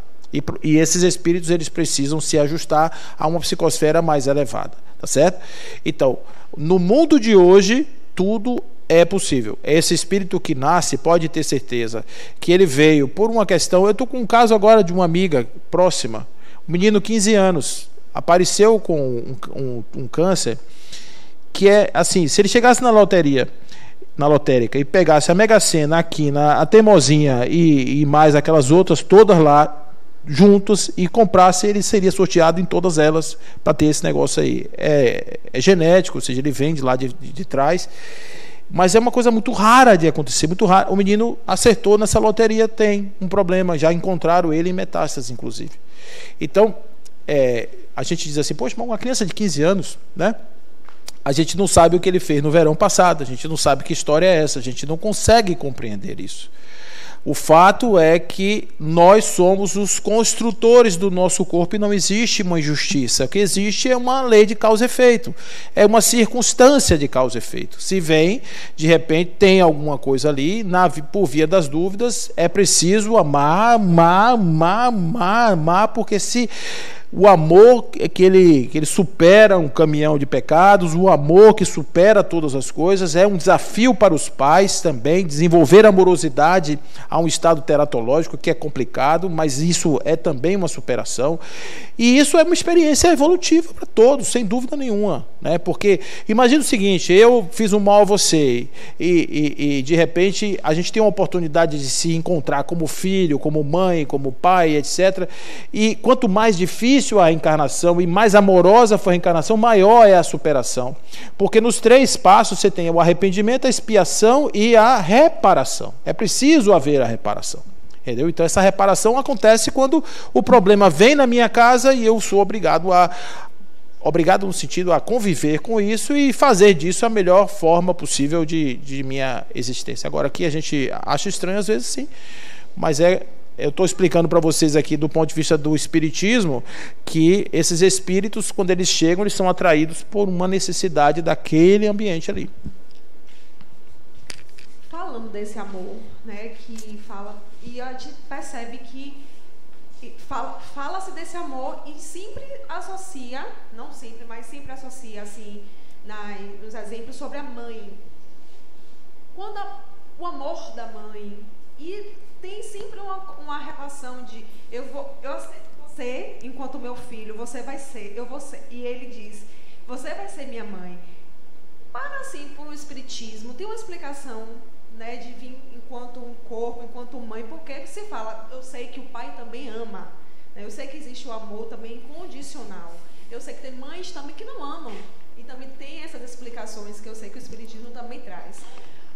E esses espíritos eles precisam se ajustar a uma psicosfera mais elevada, tá certo? Então, no mundo de hoje, tudo é possível. Esse espírito que nasce, pode ter certeza que ele veio por uma questão... Eu estou com um caso agora de uma amiga próxima, um menino de 15 anos, apareceu com um câncer, que é assim, se ele chegasse na lotérica e pegasse a Mega Sena, a Quina, a Teimosinha e mais aquelas outras todas lá, juntos, e comprasse, ele seria sorteado em todas elas para ter esse negócio aí. É genético, ou seja, ele vem de lá de trás, mas é uma coisa muito rara de acontecer, muito rara. O menino acertou nessa loteria, tem um problema, já encontraram ele em metástase, inclusive. Então, a gente diz assim, poxa, mas uma criança de 15 anos, né? A gente não sabe o que ele fez no verão passado, a gente não sabe que história é essa, a gente não consegue compreender isso. O fato é que nós somos os construtores do nosso corpo e não existe uma injustiça. O que existe é uma lei de causa e efeito. É uma circunstância de causa e efeito. Se vem, de repente, tem alguma coisa ali, por via das dúvidas, é preciso amar, porque se o amor que ele supera um caminhão de pecados, o amor que supera todas as coisas, é um desafio para os pais também, desenvolver amorosidade a um estado teratológico que é complicado, mas isso é também uma superação, e isso é uma experiência evolutiva para todos, sem dúvida nenhuma, né? Porque imagina o seguinte, eu fiz um mal a você, e de repente a gente tem uma oportunidade de se encontrar como filho, como mãe, como pai, etc. E quanto mais difícil a encarnação e mais amorosa for a encarnação, maior é a superação. Porque nos 3 passos você tem o arrependimento, a expiação e a reparação. É preciso haver a reparação. Entendeu? Então essa reparação acontece quando o problema vem na minha casa e eu sou obrigado no sentido a conviver com isso e fazer disso a melhor forma possível de minha existência. Agora aqui a gente acha estranho às vezes, sim, mas eu estou explicando para vocês aqui do ponto de vista do espiritismo que esses espíritos, quando eles chegam, eles são atraídos por uma necessidade daquele ambiente ali. Falando desse amor, né, que fala, e a gente percebe que fala-se desse amor e sempre associa, não sempre, mas sempre associa assim, nos exemplos sobre a mãe. Quando o amor da mãe, e tem sempre uma relação de eu aceito você enquanto meu filho, você vai ser, eu vou ser. E ele diz, você vai ser minha mãe. Para assim, por o espiritismo, tem uma explicação, né, de vir enquanto um corpo, enquanto mãe, porque se fala, eu sei que o pai também ama, né, eu sei que existe o amor também incondicional, eu sei que tem mães também que não amam, e também tem essas explicações que eu sei que o espiritismo também traz.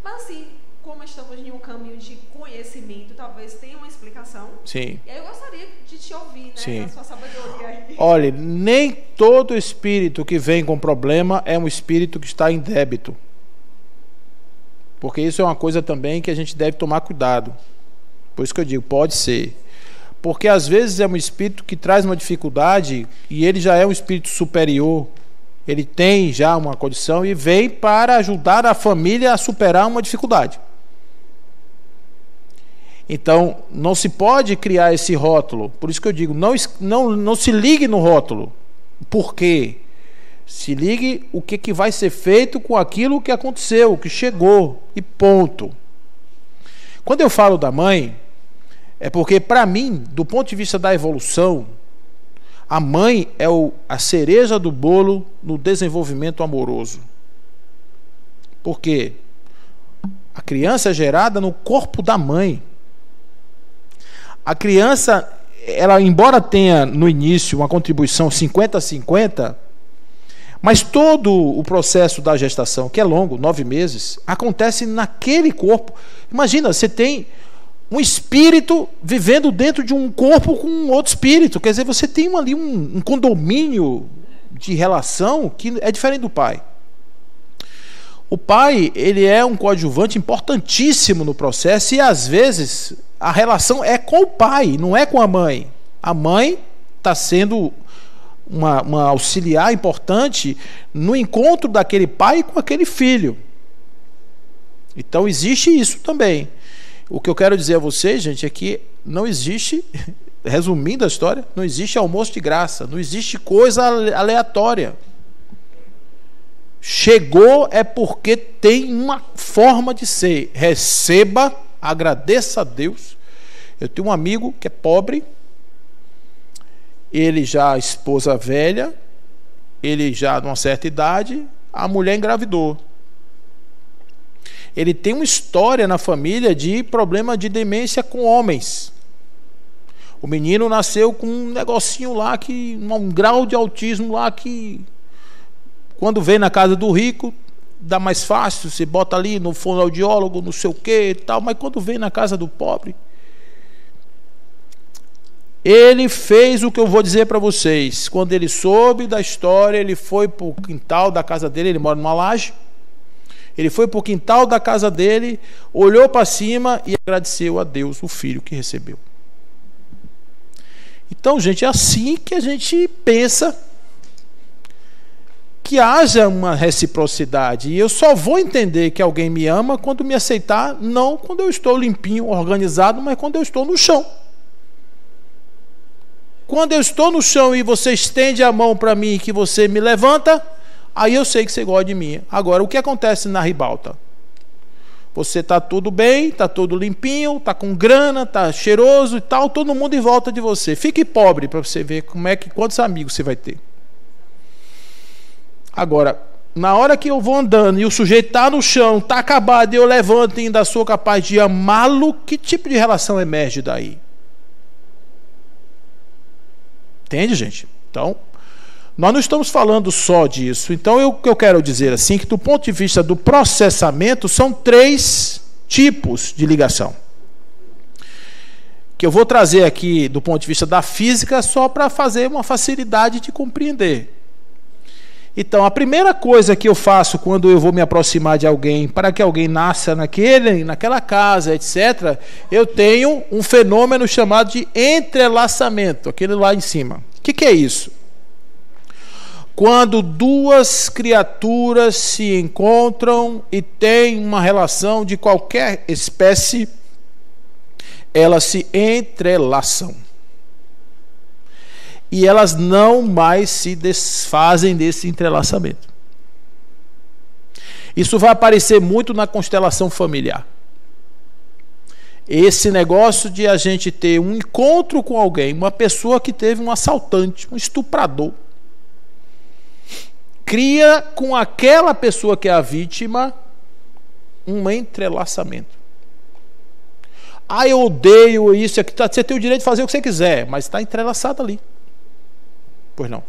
Mas assim, como estamos em um caminho de conhecimento, talvez tenha uma explicação. Sim. E aí eu gostaria de te ouvir, né? Sim. A sua sabedoria aí. Olha, nem todo espírito que vem com problema é um espírito que está em débito. Porque isso é uma coisa também que a gente deve tomar cuidado. Por isso que eu digo, pode ser. Porque às vezes é um espírito que traz uma dificuldade e ele já é um espírito superior. Ele tem já uma condição e vem para ajudar a família a superar uma dificuldade. Então, não se pode criar esse rótulo. Por isso que eu digo, não se ligue no rótulo. Por quê? Se ligue o que vai ser feito com aquilo que aconteceu, que chegou, e ponto. Quando eu falo da mãe, é porque, para mim, do ponto de vista da evolução, a mãe é a cereja do bolo no desenvolvimento amoroso. Por quê? A criança é gerada no corpo da mãe. A criança, ela, embora tenha no início uma contribuição 50-50, mas todo o processo da gestação, que é longo, 9 meses, acontece naquele corpo. Imagina, você tem um espírito vivendo dentro de um corpo com outro espírito. Quer dizer, você tem ali um condomínio de relação que é diferente do pai. O pai, ele é um coadjuvante importantíssimo no processo e, às vezes, a relação é com o pai, não é com a mãe. A mãe está sendo uma auxiliar importante no encontro daquele pai com aquele filho. Então, existe isso também. O que eu quero dizer a vocês, gente, é que não existe, resumindo a história, não existe almoço de graça, não existe coisa aleatória. Chegou é porque tem uma forma de ser. Receba, agradeça a Deus. Eu tenho um amigo que é pobre, ele já esposa velha, ele já de uma certa idade, a mulher engravidou. Ele tem uma história na família de problema de demência com homens. O menino nasceu com um negocinho lá, um grau de autismo lá que, quando vem na casa do rico, dá mais fácil, você bota ali no fonoaudiólogo, não sei o que e tal, mas quando vem na casa do pobre, ele fez o que eu vou dizer para vocês. Quando ele soube da história, ele foi para o quintal da casa dele, ele mora numa laje, Ele foi para o quintal da casa dele, olhou para cima e agradeceu a Deus o filho que recebeu. Então, gente, é assim que a gente pensa que haja uma reciprocidade. E eu só vou entender que alguém me ama quando me aceitar, não quando eu estou limpinho, organizado, mas quando eu estou no chão. Quando eu estou no chão e você estende a mão para mim e que você me levanta, aí eu sei que você gosta de mim. Agora, o que acontece na ribalta? Você está tudo bem, está tudo limpinho, está com grana, está cheiroso e tal, todo mundo em volta de você. Fique pobre para você ver quantos amigos você vai ter. Agora, na hora que eu vou andando e o sujeito está no chão, está acabado e eu levanto e ainda sou capaz de amá-lo, que tipo de relação emerge daí? Entende, gente? Então, nós não estamos falando só disso. Então, o que eu quero dizer assim, que do ponto de vista do processamento, são 3 tipos de ligação. Que eu vou trazer aqui do ponto de vista da física, só para fazer uma facilidade de compreender. Então, a primeira coisa que eu faço quando eu vou me aproximar de alguém, para que alguém nasça naquela casa, etc., eu tenho um fenômeno chamado de entrelaçamento, aquele lá em cima. O que é isso? Quando 2 criaturas se encontram e têm uma relação de qualquer espécie, elas se entrelaçam. E elas não mais se desfazem desse entrelaçamento. Isso vai aparecer muito na constelação familiar. Esse negócio de a gente ter um encontro com alguém, uma pessoa que teve um assaltante, um estuprador, cria com aquela pessoa que é a vítima um entrelaçamento. Ah, eu odeio isso, aqui, você tem o direito de fazer o que você quiser, mas está entrelaçado ali. Pois não.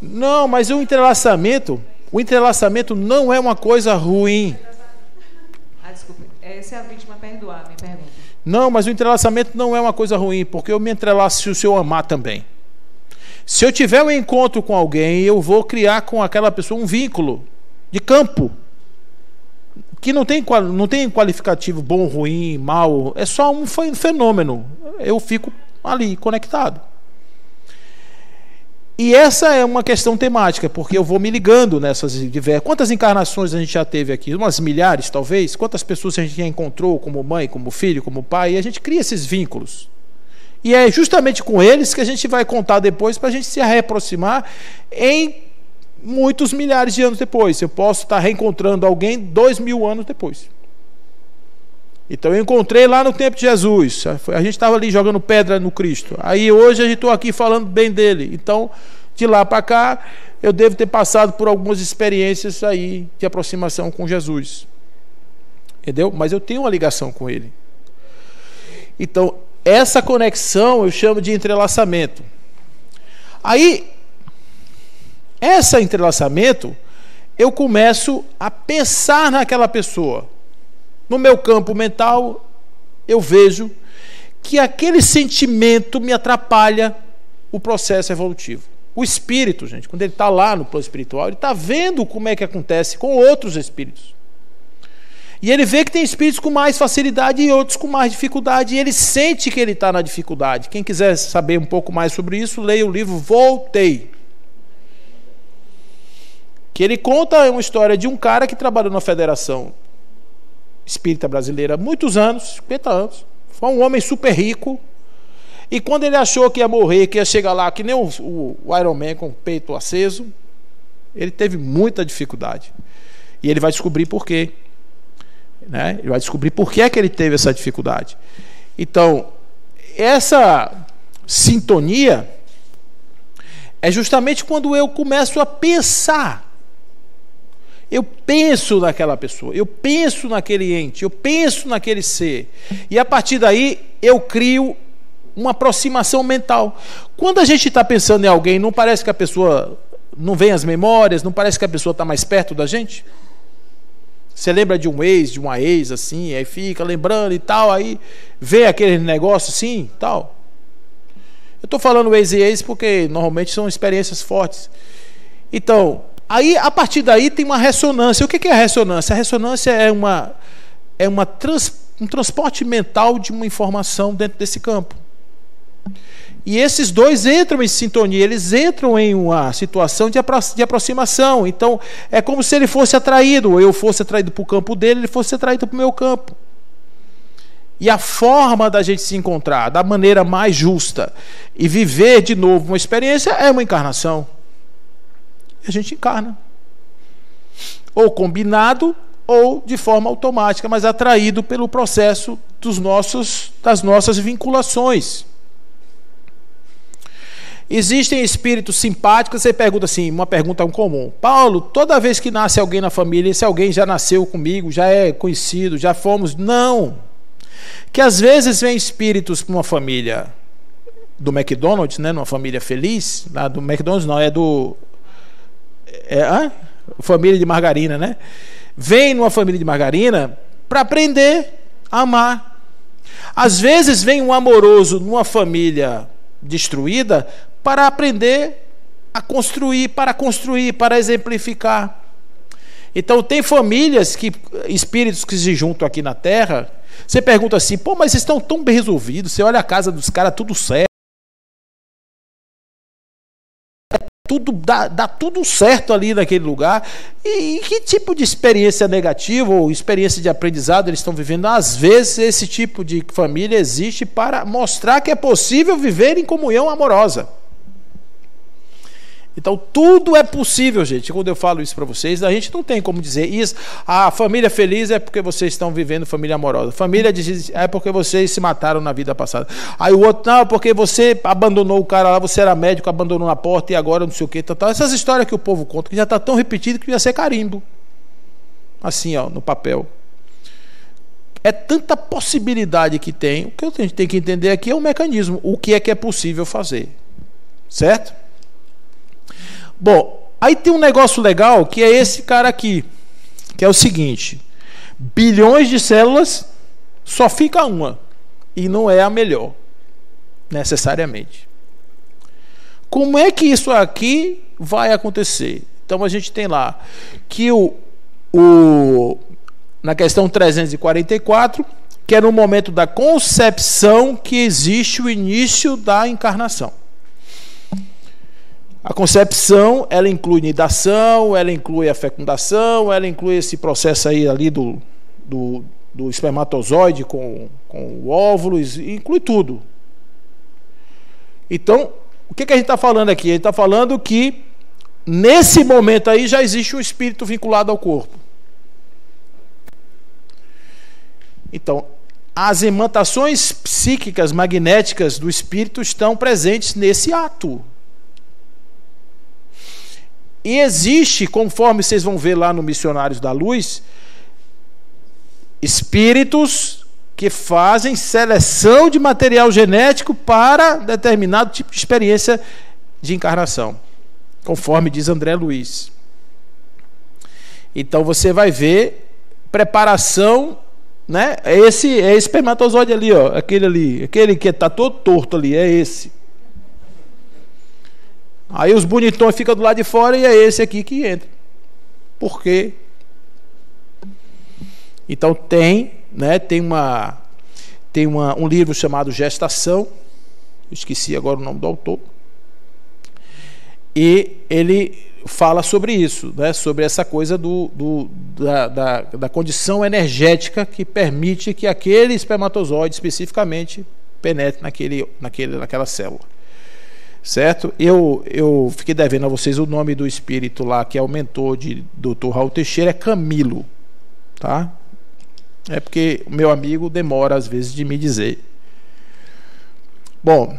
Não, mas o entrelaçamento não é uma coisa ruim. Desculpe, se a vítima perdoar, me pergunta. Não, mas o entrelaçamento não é uma coisa ruim, porque eu me entrelaço se eu amar também. Se eu tiver um encontro com alguém, eu vou criar com aquela pessoa um vínculo de campo, que não tem qualificativo bom, ruim, mal, é só um fenômeno. Eu fico ali, conectado. E essa é uma questão temática, porque eu vou me ligando nessas diversas... Quantas encarnações a gente já teve aqui? Umas milhares, talvez? Quantas pessoas a gente já encontrou como mãe, como filho, como pai? E a gente cria esses vínculos. E é justamente com eles que a gente vai contar depois para a gente se reaproximar em muitos milhares de anos depois. Eu posso estar reencontrando alguém 2000 anos depois. Então eu encontrei lá no tempo de Jesus. A gente estava ali jogando pedra no Cristo. Aí hoje a gente está aqui falando bem dele. Então, de lá para cá, eu devo ter passado por algumas experiências aí de aproximação com Jesus. Entendeu? Mas eu tenho uma ligação com ele. Então, essa conexão eu chamo de entrelaçamento. Aí, esse entrelaçamento, eu começo a pensar naquela pessoa. No meu campo mental, eu vejo que aquele sentimento me atrapalha o processo evolutivo. O espírito, gente, quando ele está lá no plano espiritual, ele está vendo como é que acontece com outros espíritos. E ele vê que tem espíritos com mais facilidade e outros com mais dificuldade. E ele sente que ele está na dificuldade. Quem quiser saber um pouco mais sobre isso, leia o livro Voltei. Que ele conta uma história de um cara que trabalhou na Federação Espírita Brasileira há muitos anos, 50 anos. Foi um homem super rico. E quando ele achou que ia morrer, que ia chegar lá, que nem o Iron Man com o peito aceso, ele teve muita dificuldade. E ele vai descobrir por quê. Né? Ele vai descobrir por que é que ele teve essa dificuldade. Então, essa sintonia é justamente quando eu começo a pensar. Eu penso naquela pessoa, eu penso naquele ente, eu penso naquele ser. E a partir daí eu crio uma aproximação mental. Quando a gente está pensando em alguém, não parece que a pessoa não vem as memórias, não parece que a pessoa está mais perto da gente? Você lembra de um ex, de uma ex, assim, aí fica lembrando e tal, aí vê aquele negócio assim, tal. Eu estou falando ex e ex porque normalmente são experiências fortes. Então, Aí, a partir daí, tem uma ressonância. O que é a ressonância? A ressonância é um transporte mental de uma informação dentro desse campo. E esses dois entram em sintonia, eles entram em uma situação de aproximação. Então, é como se ele fosse atraído, ou eu fosse atraído para o campo dele, ele fosse atraído para o meu campo. E a forma da gente se encontrar da maneira mais justa e viver de novo uma experiência é uma encarnação. E a gente encarna. Ou combinado, ou de forma automática, mas atraído pelo processo das nossas vinculações. Existem espíritos simpáticos. Você pergunta assim, uma pergunta comum: Paulo, toda vez que nasce alguém na família, esse alguém já nasceu comigo, já é conhecido, já fomos? Não. Que às vezes vem espíritos para uma família do McDonald's, né, numa família feliz, do McDonald's não, família de margarina, né? Vem numa família de margarina para aprender a amar. Às vezes vem um amoroso numa família destruída para aprender a construir, para exemplificar. Então tem famílias, espíritos que se juntam aqui na Terra. Você pergunta assim, pô, mas estão tão bem resolvidos. Você olha a casa dos caras, tudo certo. Dá tudo certo ali naquele lugar. E que tipo de experiência negativa ou experiência de aprendizado eles estão vivendo? Às vezes esse tipo de família existe para mostrar que é possível viver em comunhão amorosa. Então tudo é possível, gente. Quando eu falo isso para vocês, a gente não tem como dizer isso. A família feliz é porque vocês estão vivendo família amorosa. Família é porque vocês se mataram na vida passada. Aí o outro, não, porque você abandonou o cara lá, você era médico, abandonou na porta e agora não sei o que, tal. Essas histórias que o povo conta, que já está tão repetido que ia ser carimbo. Assim, ó, no papel. É tanta possibilidade que tem. O que a gente tem que entender aqui é o mecanismo. O que é possível fazer. Certo? Bom, aí tem um negócio legal que é esse cara aqui, que é o seguinte: bilhões de células, só fica uma, e não é a melhor, necessariamente. Como é que isso aqui vai acontecer? Então a gente tem lá que na questão 344, que é no momento da concepção que existe o início da encarnação. A concepção, ela inclui nidação, ela inclui a fecundação, ela inclui esse processo aí ali do espermatozoide com o óvulo, inclui tudo. Então, o que a gente está falando aqui? A gente está falando que nesse momento aí já existe um espírito vinculado ao corpo. Então, as imantações psíquicas, magnéticas do espírito estão presentes nesse ato. E existe, conforme vocês vão ver lá no Missionários da Luz, espíritos que fazem seleção de material genético para determinado tipo de experiência de encarnação, conforme diz André Luiz. Então você vai ver preparação, né? Esse espermatozoide ali, ó, aquele que está todo torto ali, é esse. Aí os bonitões ficam do lado de fora e é esse aqui que entra. Por quê? Então tem um livro chamado Gestação, eu esqueci agora o nome do autor, e ele fala sobre isso, né? Sobre essa coisa da condição energética que permite que aquele espermatozoide especificamente penetre naquela célula. Certo? Eu fiquei devendo a vocês o nome do espírito lá, que é o mentor de Dr. Raul Teixeira, é Camilo. Tá? É porque o meu amigo demora às vezes de me dizer. Bom,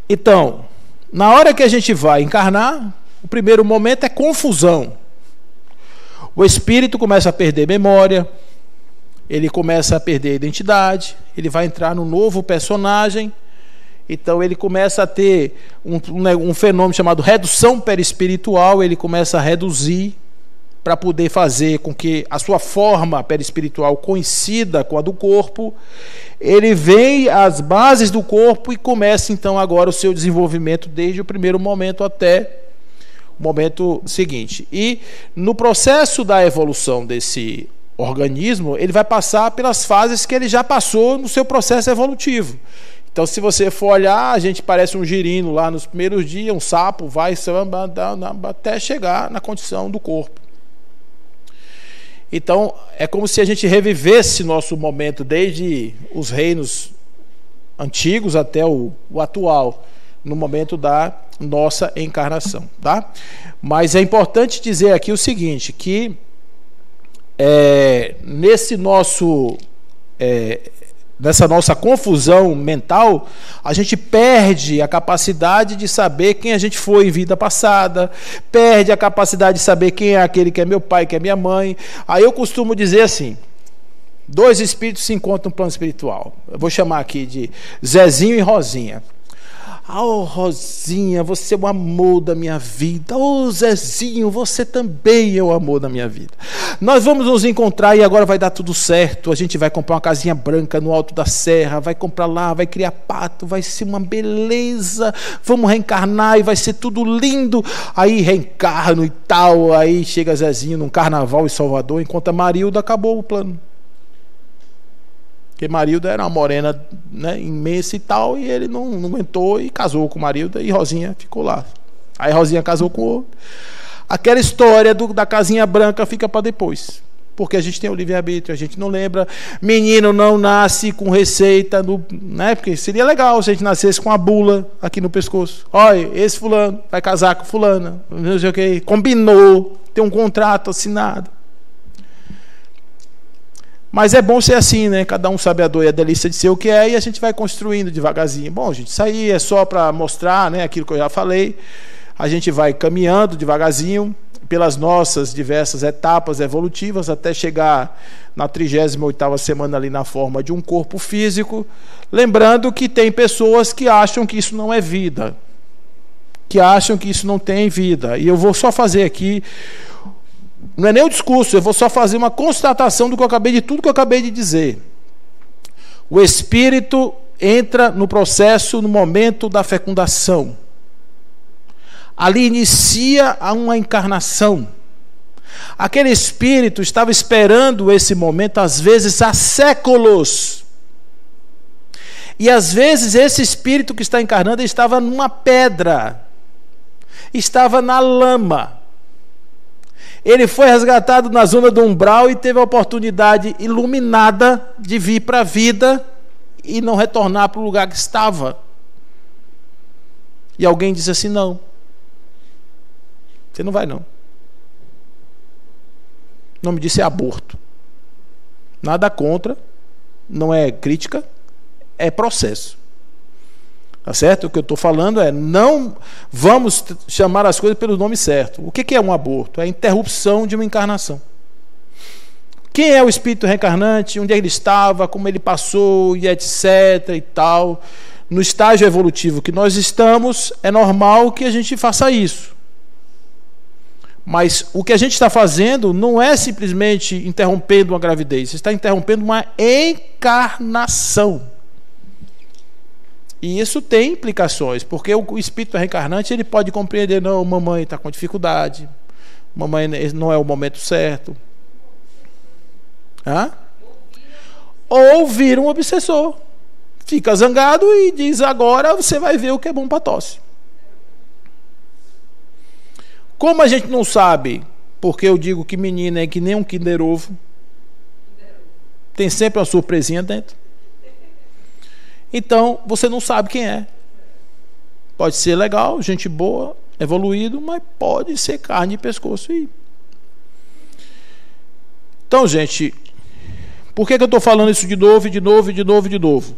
então, na hora que a gente vai encarnar, o primeiro momento é confusão. O espírito começa a perder memória, ele começa a perder a identidade, ele vai entrar num novo personagem. Então ele começa a ter um fenômeno chamado redução perispiritual. Ele começa a reduzir para poder fazer com que a sua forma perispiritual coincida com a do corpo. Ele vem às bases do corpo e começa então agora o seu desenvolvimento desde o primeiro momento até momento seguinte. E no processo da evolução desse organismo, ele vai passar pelas fases que ele já passou no seu processo evolutivo. Então, se você for olhar, a gente parece um girino lá nos primeiros dias, um sapo, vai até chegar na condição do corpo. Então, é como se a gente revivesse nosso momento desde os reinos antigos até o atual, no momento da nossa encarnação, tá? Mas é importante dizer aqui o seguinte, que nessa nossa confusão mental, a gente perde a capacidade de saber quem a gente foi em vida passada, perde a capacidade de saber quem é aquele que é meu pai, que é minha mãe. Aí eu costumo dizer assim, 2 espíritos se encontram no plano espiritual. Eu vou chamar aqui de Zezinho e Rosinha. Oh, Rosinha, você é o amor da minha vida. Oh, Zezinho, você também é o amor da minha vida. Nós vamos nos encontrar e agora vai dar tudo certo. A gente vai comprar uma casinha branca no alto da serra, vai comprar lá, vai criar pato, vai ser uma beleza. Vamos reencarnar e vai ser tudo lindo. Aí reencarno e tal. Aí chega Zezinho num carnaval em Salvador, encontra Marilda, acabou o plano. Porque Marilda era uma morena, né, imensa e tal, e ele não aguentou e casou com Marilda, e Rosinha ficou lá. Aí Rosinha casou com outro. Aquela história da casinha branca fica para depois, porque a gente tem o livre-arbítrio, a gente não lembra. Menino não nasce com receita, né, porque seria legal se a gente nascesse com a bula aqui no pescoço. Olha, esse fulano vai casar com fulana, não sei o que, combinou, tem um contrato assinado. Mas é bom ser assim, né? Cada um sabe a dor e a delícia de ser o que é, e a gente vai construindo devagarzinho. Bom, gente, isso aí é só para mostrar, né, aquilo que eu já falei. A gente vai caminhando devagarzinho pelas nossas diversas etapas evolutivas até chegar na 38ª semana ali na forma de um corpo físico. Lembrando que tem pessoas que acham que isso não é vida, que acham que isso não tem vida. E eu vou só fazer aqui, não é nem o discurso, eu vou só fazer uma constatação de tudo que eu acabei de dizer. O espírito entra no processo no momento da fecundação. Ali inicia uma encarnação. Aquele espírito estava esperando esse momento, às vezes há séculos. E às vezes esse espírito que está encarnando estava numa pedra, estava na lama. Ele foi resgatado na zona do umbral e teve a oportunidade iluminada de vir para a vida e não retornar para o lugar que estava. E alguém disse assim, não, você não vai não. O nome disso é aborto. Nada contra, não é crítica, é processo. Tá certo? O que eu estou falando é, não vamos chamar as coisas pelo nome certo. O que é um aborto? É a interrupção de uma encarnação. Quem é o espírito reencarnante? Onde ele estava? Como ele passou? E etc. e tal. No estágio evolutivo que nós estamos, é normal que a gente faça isso. Mas o que a gente está fazendo não é simplesmente interrompendo uma gravidez. Você está interrompendo uma encarnação. E isso tem implicações, porque o espírito reencarnante ele pode compreender, não, mamãe está com dificuldade, mamãe não é o momento certo. Ou vira um obsessor, fica zangado e diz, agora você vai ver o que é bom para tosse. Como a gente não sabe, porque eu digo que menina é que nem um Kinder Ovo, tem sempre uma surpresinha dentro. Então, você não sabe quem é. Pode ser legal, gente boa, evoluído, mas pode ser carne e pescoço. Então, gente, por que eu estou falando isso de novo, de novo, de novo, de novo?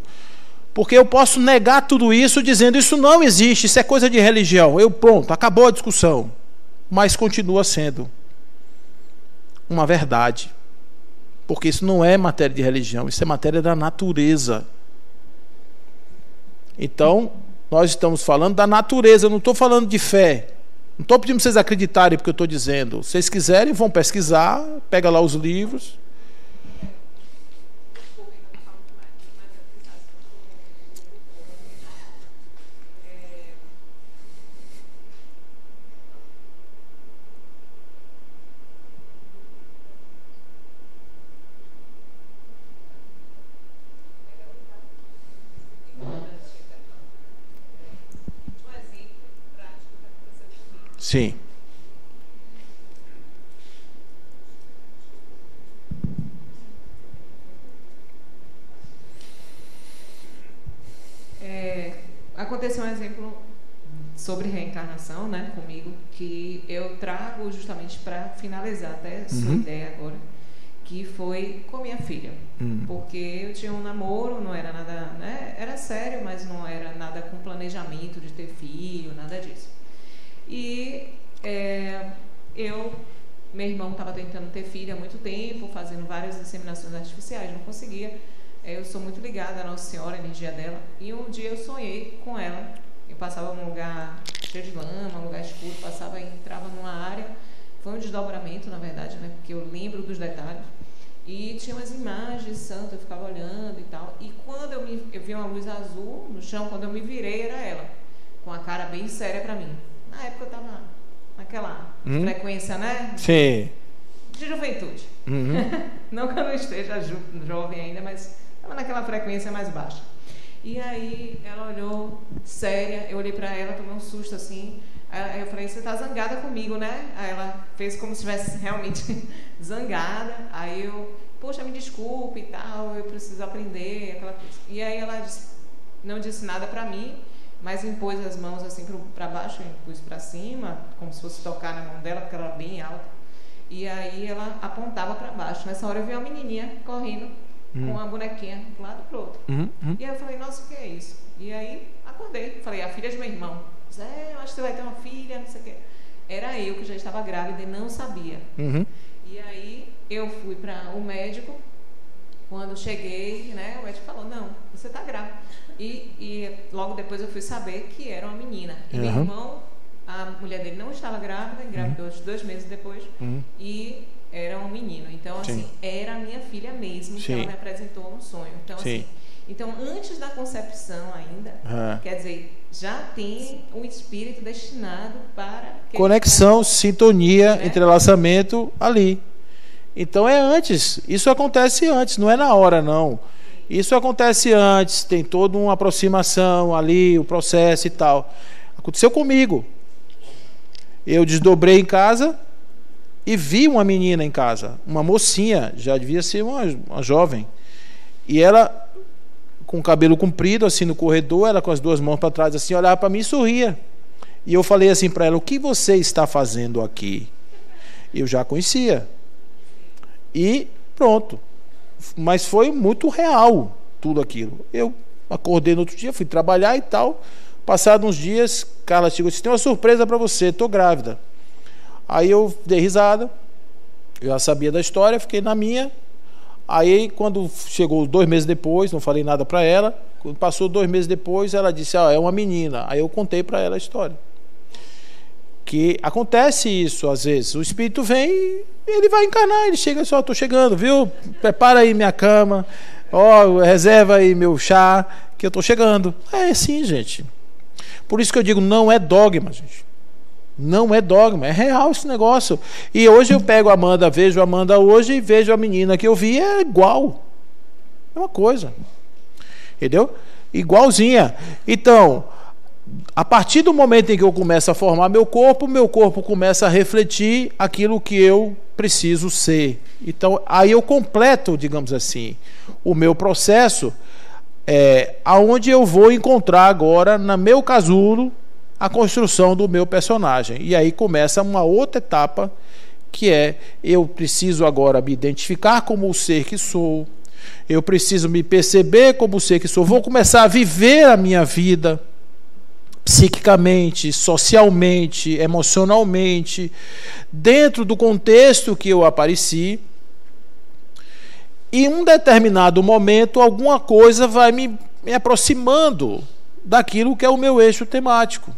Porque eu posso negar tudo isso dizendo, isso não existe, isso é coisa de religião. Pronto, acabou a discussão. Mas continua sendo uma verdade. Porque isso não é matéria de religião, isso é matéria da natureza. Então, nós estamos falando da natureza, eu não estou falando de fé. Não estou pedindo para vocês acreditarem porque eu estou dizendo. Se vocês quiserem, vão pesquisar, pega lá os livros. Sim. Aconteceu um exemplo sobre reencarnação, né, comigo, que eu trago justamente para finalizar até a sua ideia agora, que foi com minha filha. Porque eu tinha um namoro, não era nada, né, era sério, mas não era nada com planejamento de ter filho, nada disso. E meu irmão estava tentando ter filho há muito tempo, fazendo várias inseminações artificiais, não conseguia. Eu sou muito ligada à Nossa Senhora, a energia dela, e um dia eu sonhei com ela. Eu passava num lugar cheio de lama, um lugar escuro, entrava numa área, foi um desdobramento, na verdade, né, porque eu lembro dos detalhes, e tinha umas imagens santas, eu ficava olhando e tal, e quando eu vi uma luz azul no chão, quando eu me virei, era ela, com a cara bem séria para mim. Na época eu estava naquela frequência, né? Sim. De juventude. Não que eu não esteja jovem ainda, mas estava naquela frequência mais baixa. E aí ela olhou séria, eu olhei para ela, tomei um susto assim. Aí eu falei, você tá zangada comigo, né? Aí ela fez como se estivesse realmente zangada. Aí eu, poxa, me desculpe e tal, eu preciso aprender, aquela coisa. E aí ela não disse nada para mim, mas impôs as mãos assim para baixo, impôs para cima, como se fosse tocar na mão dela, porque ela era bem alta. E aí ela apontava para baixo. Nessa hora eu vi uma menininha correndo com uma bonequinha de um lado pro outro. E aí eu falei, nossa, o que é isso? E aí acordei, falei, a filha de meu irmão. Eu acho que você vai ter uma filha, não sei o quê. Era eu que já estava grávida e não sabia. E aí eu fui para o médico. Quando cheguei, né, o médico falou, não, você está grávida. E logo depois eu fui saber que era uma menina. E meu irmão, a mulher dele não estava grávida, engravidou 2 meses depois. E era um menino. Então, assim, era a minha filha mesmo, que ela me apresentou no sonho. Então, assim, antes da concepção ainda, quer dizer, já tem um espírito destinado para... Conexão, sintonia, entrelaçamento ali. Então é antes, isso acontece antes, não é na hora não. Isso acontece antes, tem toda uma aproximação ali, o processo e tal. Aconteceu comigo. Eu desdobrei em casa e vi uma menina em casa, uma mocinha, já devia ser uma jovem. E ela com o cabelo comprido, assim no corredor, ela com as 2 mãos para trás, assim, olhava para mim e sorria. E eu falei assim para ela, o que você está fazendo aqui? Eu já conhecia. E pronto. Mas foi muito real tudo aquilo. Eu acordei no outro dia, fui trabalhar e tal. Passados uns dias, Carla chegou e disse, tem uma surpresa para você, estou grávida. Aí eu dei risada, eu já sabia da história, fiquei na minha. Aí quando chegou 2 meses depois, não falei nada para ela. Quando passou 2 meses depois, ela disse, é uma menina. Aí eu contei para ela a história. Que acontece isso às vezes. O espírito vem e ele vai encarnar, ele chega só, estou chegando, viu? Prepara aí minha cama, reserva aí meu chá, que eu estou chegando. É assim, gente. Por isso que eu digo, não é dogma, gente. Não é dogma, é real esse negócio. E hoje eu pego a Amanda, vejo a Amanda hoje e vejo a menina que eu vi, é igual. É uma coisa. Entendeu? Igualzinha. Então, a partir do momento em que eu começo a formar meu corpo começa a refletir aquilo que eu preciso ser. Então, aí eu completo, digamos assim, o meu processo, aonde eu vou encontrar agora, no meu casulo, a construção do meu personagem. E aí começa uma outra etapa, que eu preciso agora me identificar como o ser que sou, eu preciso me perceber como o ser que sou, vou começar a viver a minha vida psiquicamente, socialmente, emocionalmente, dentro do contexto que eu apareci. E em um determinado momento, alguma coisa vai me aproximando daquilo que é o meu eixo temático.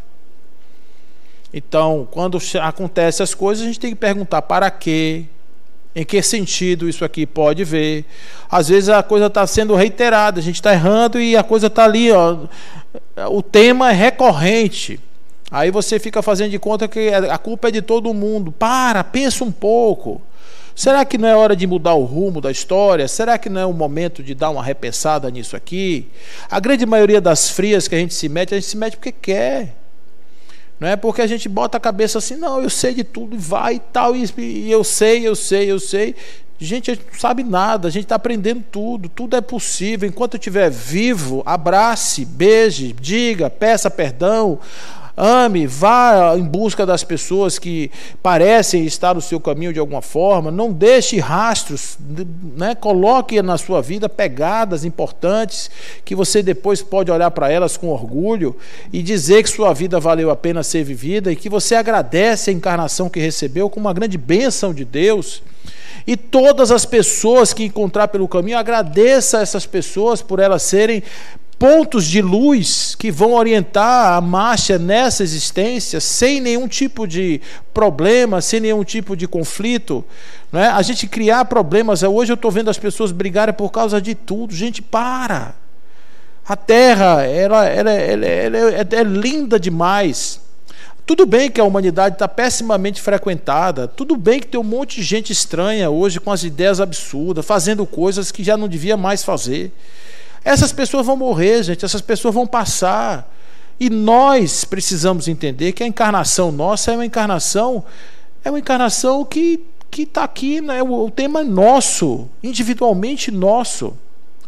Então, quando acontecem as coisas, a gente tem que perguntar para quê, em que sentido isso aqui pode ver. Às vezes a coisa está sendo reiterada, a gente está errando e a coisa está ali, o tema é recorrente. Aí você fica fazendo de conta que a culpa é de todo mundo. Pensa um pouco. Será que não é hora de mudar o rumo da história? Será que não é o momento de dar uma repensada nisso aqui? A grande maioria das frias que a gente se mete porque quer. Não é porque a gente bota a cabeça assim, não, eu sei de tudo, e vai e tal, e eu sei. Gente, a gente não sabe nada, a gente está aprendendo tudo é possível. Enquanto eu estiver vivo, abrace, beije, diga, peça perdão, ame, vá em busca das pessoas que parecem estar no seu caminho de alguma forma, não deixe rastros, né? Coloque na sua vida pegadas importantes, que você depois pode olhar para elas com orgulho e dizer que sua vida valeu a pena ser vivida e que você agradece a encarnação que recebeu como uma grande bênção de Deus. E todas as pessoas que encontrar pelo caminho, agradeça a essas pessoas por elas serem pontos de luz que vão orientar a marcha nessa existência sem nenhum tipo de problema, sem nenhum tipo de conflito, não é? A gente criar problemas, hoje eu estou vendo as pessoas brigarem por causa de tudo. Gente, para! A Terra ela é linda demais. Tudo bem que a humanidade está pessimamente frequentada, tudo bem que tem um monte de gente estranha hoje com as ideias absurdas, fazendo coisas que já não devia mais fazer. Essas pessoas vão morrer, gente, essas pessoas vão passar. E nós precisamos entender que a encarnação nossa é uma encarnação que está aqui, né? O tema é nosso, individualmente nosso.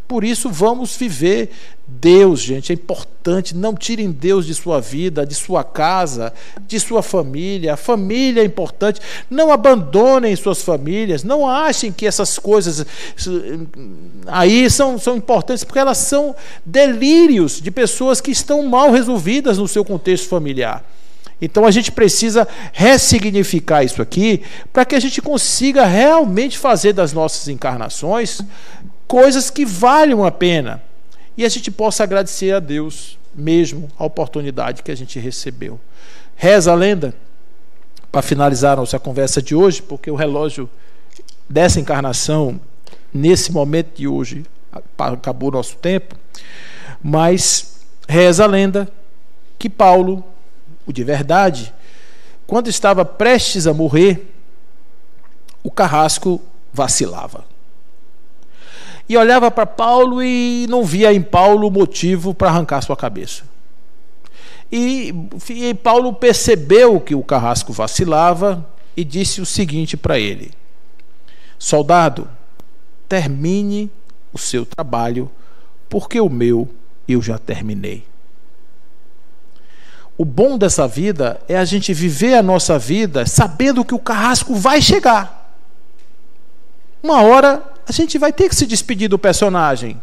Por isso vamos viver Deus, gente, é importante. Não tirem Deus de sua vida, de sua casa, de sua família. A família é importante. Não abandonem suas famílias. Não achem que essas coisas aí são importantes, porque elas são delírios de pessoas que estão mal resolvidas no seu contexto familiar. Então a gente precisa ressignificar isso aqui para que a gente consiga realmente fazer das nossas encarnações coisas que valham a pena, e a gente possa agradecer a Deus mesmo a oportunidade que a gente recebeu. Reza a lenda, para finalizar a nossa conversa de hoje, porque o relógio dessa encarnação, nesse momento de hoje, acabou o nosso tempo, mas reza a lenda que Paulo, o de verdade, quando estava prestes a morrer, o carrasco vacilava. E olhava para Paulo e não via em Paulo motivo para arrancar sua cabeça. E Paulo percebeu que o carrasco vacilava e disse o seguinte para ele: soldado, termine o seu trabalho, porque o meu eu já terminei. O bom dessa vida é a gente viver a nossa vida sabendo que o carrasco vai chegar. Uma hora a gente vai ter que se despedir do personagem.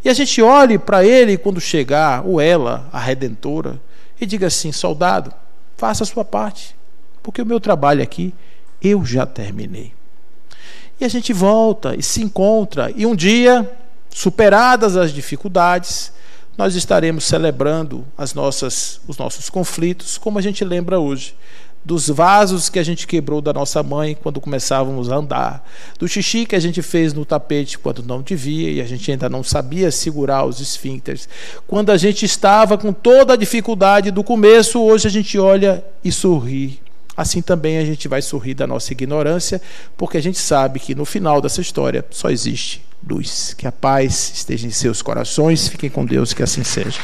E a gente olhe para ele quando chegar, ou ela, a Redentora, e diga assim: soldado, faça a sua parte, porque o meu trabalho aqui eu já terminei. E a gente volta e se encontra, e um dia, superadas as dificuldades, nós estaremos celebrando os nossos conflitos, como a gente lembra hoje, dos vasos que a gente quebrou da nossa mãe quando começávamos a andar, do xixi que a gente fez no tapete quando não devia e a gente ainda não sabia segurar os esfíncteres. Quando a gente estava com toda a dificuldade do começo, hoje a gente olha e sorri. Assim também a gente vai sorrir da nossa ignorância, porque a gente sabe que no final dessa história só existe luz. Que a paz esteja em seus corações. Fiquem com Deus, que assim seja.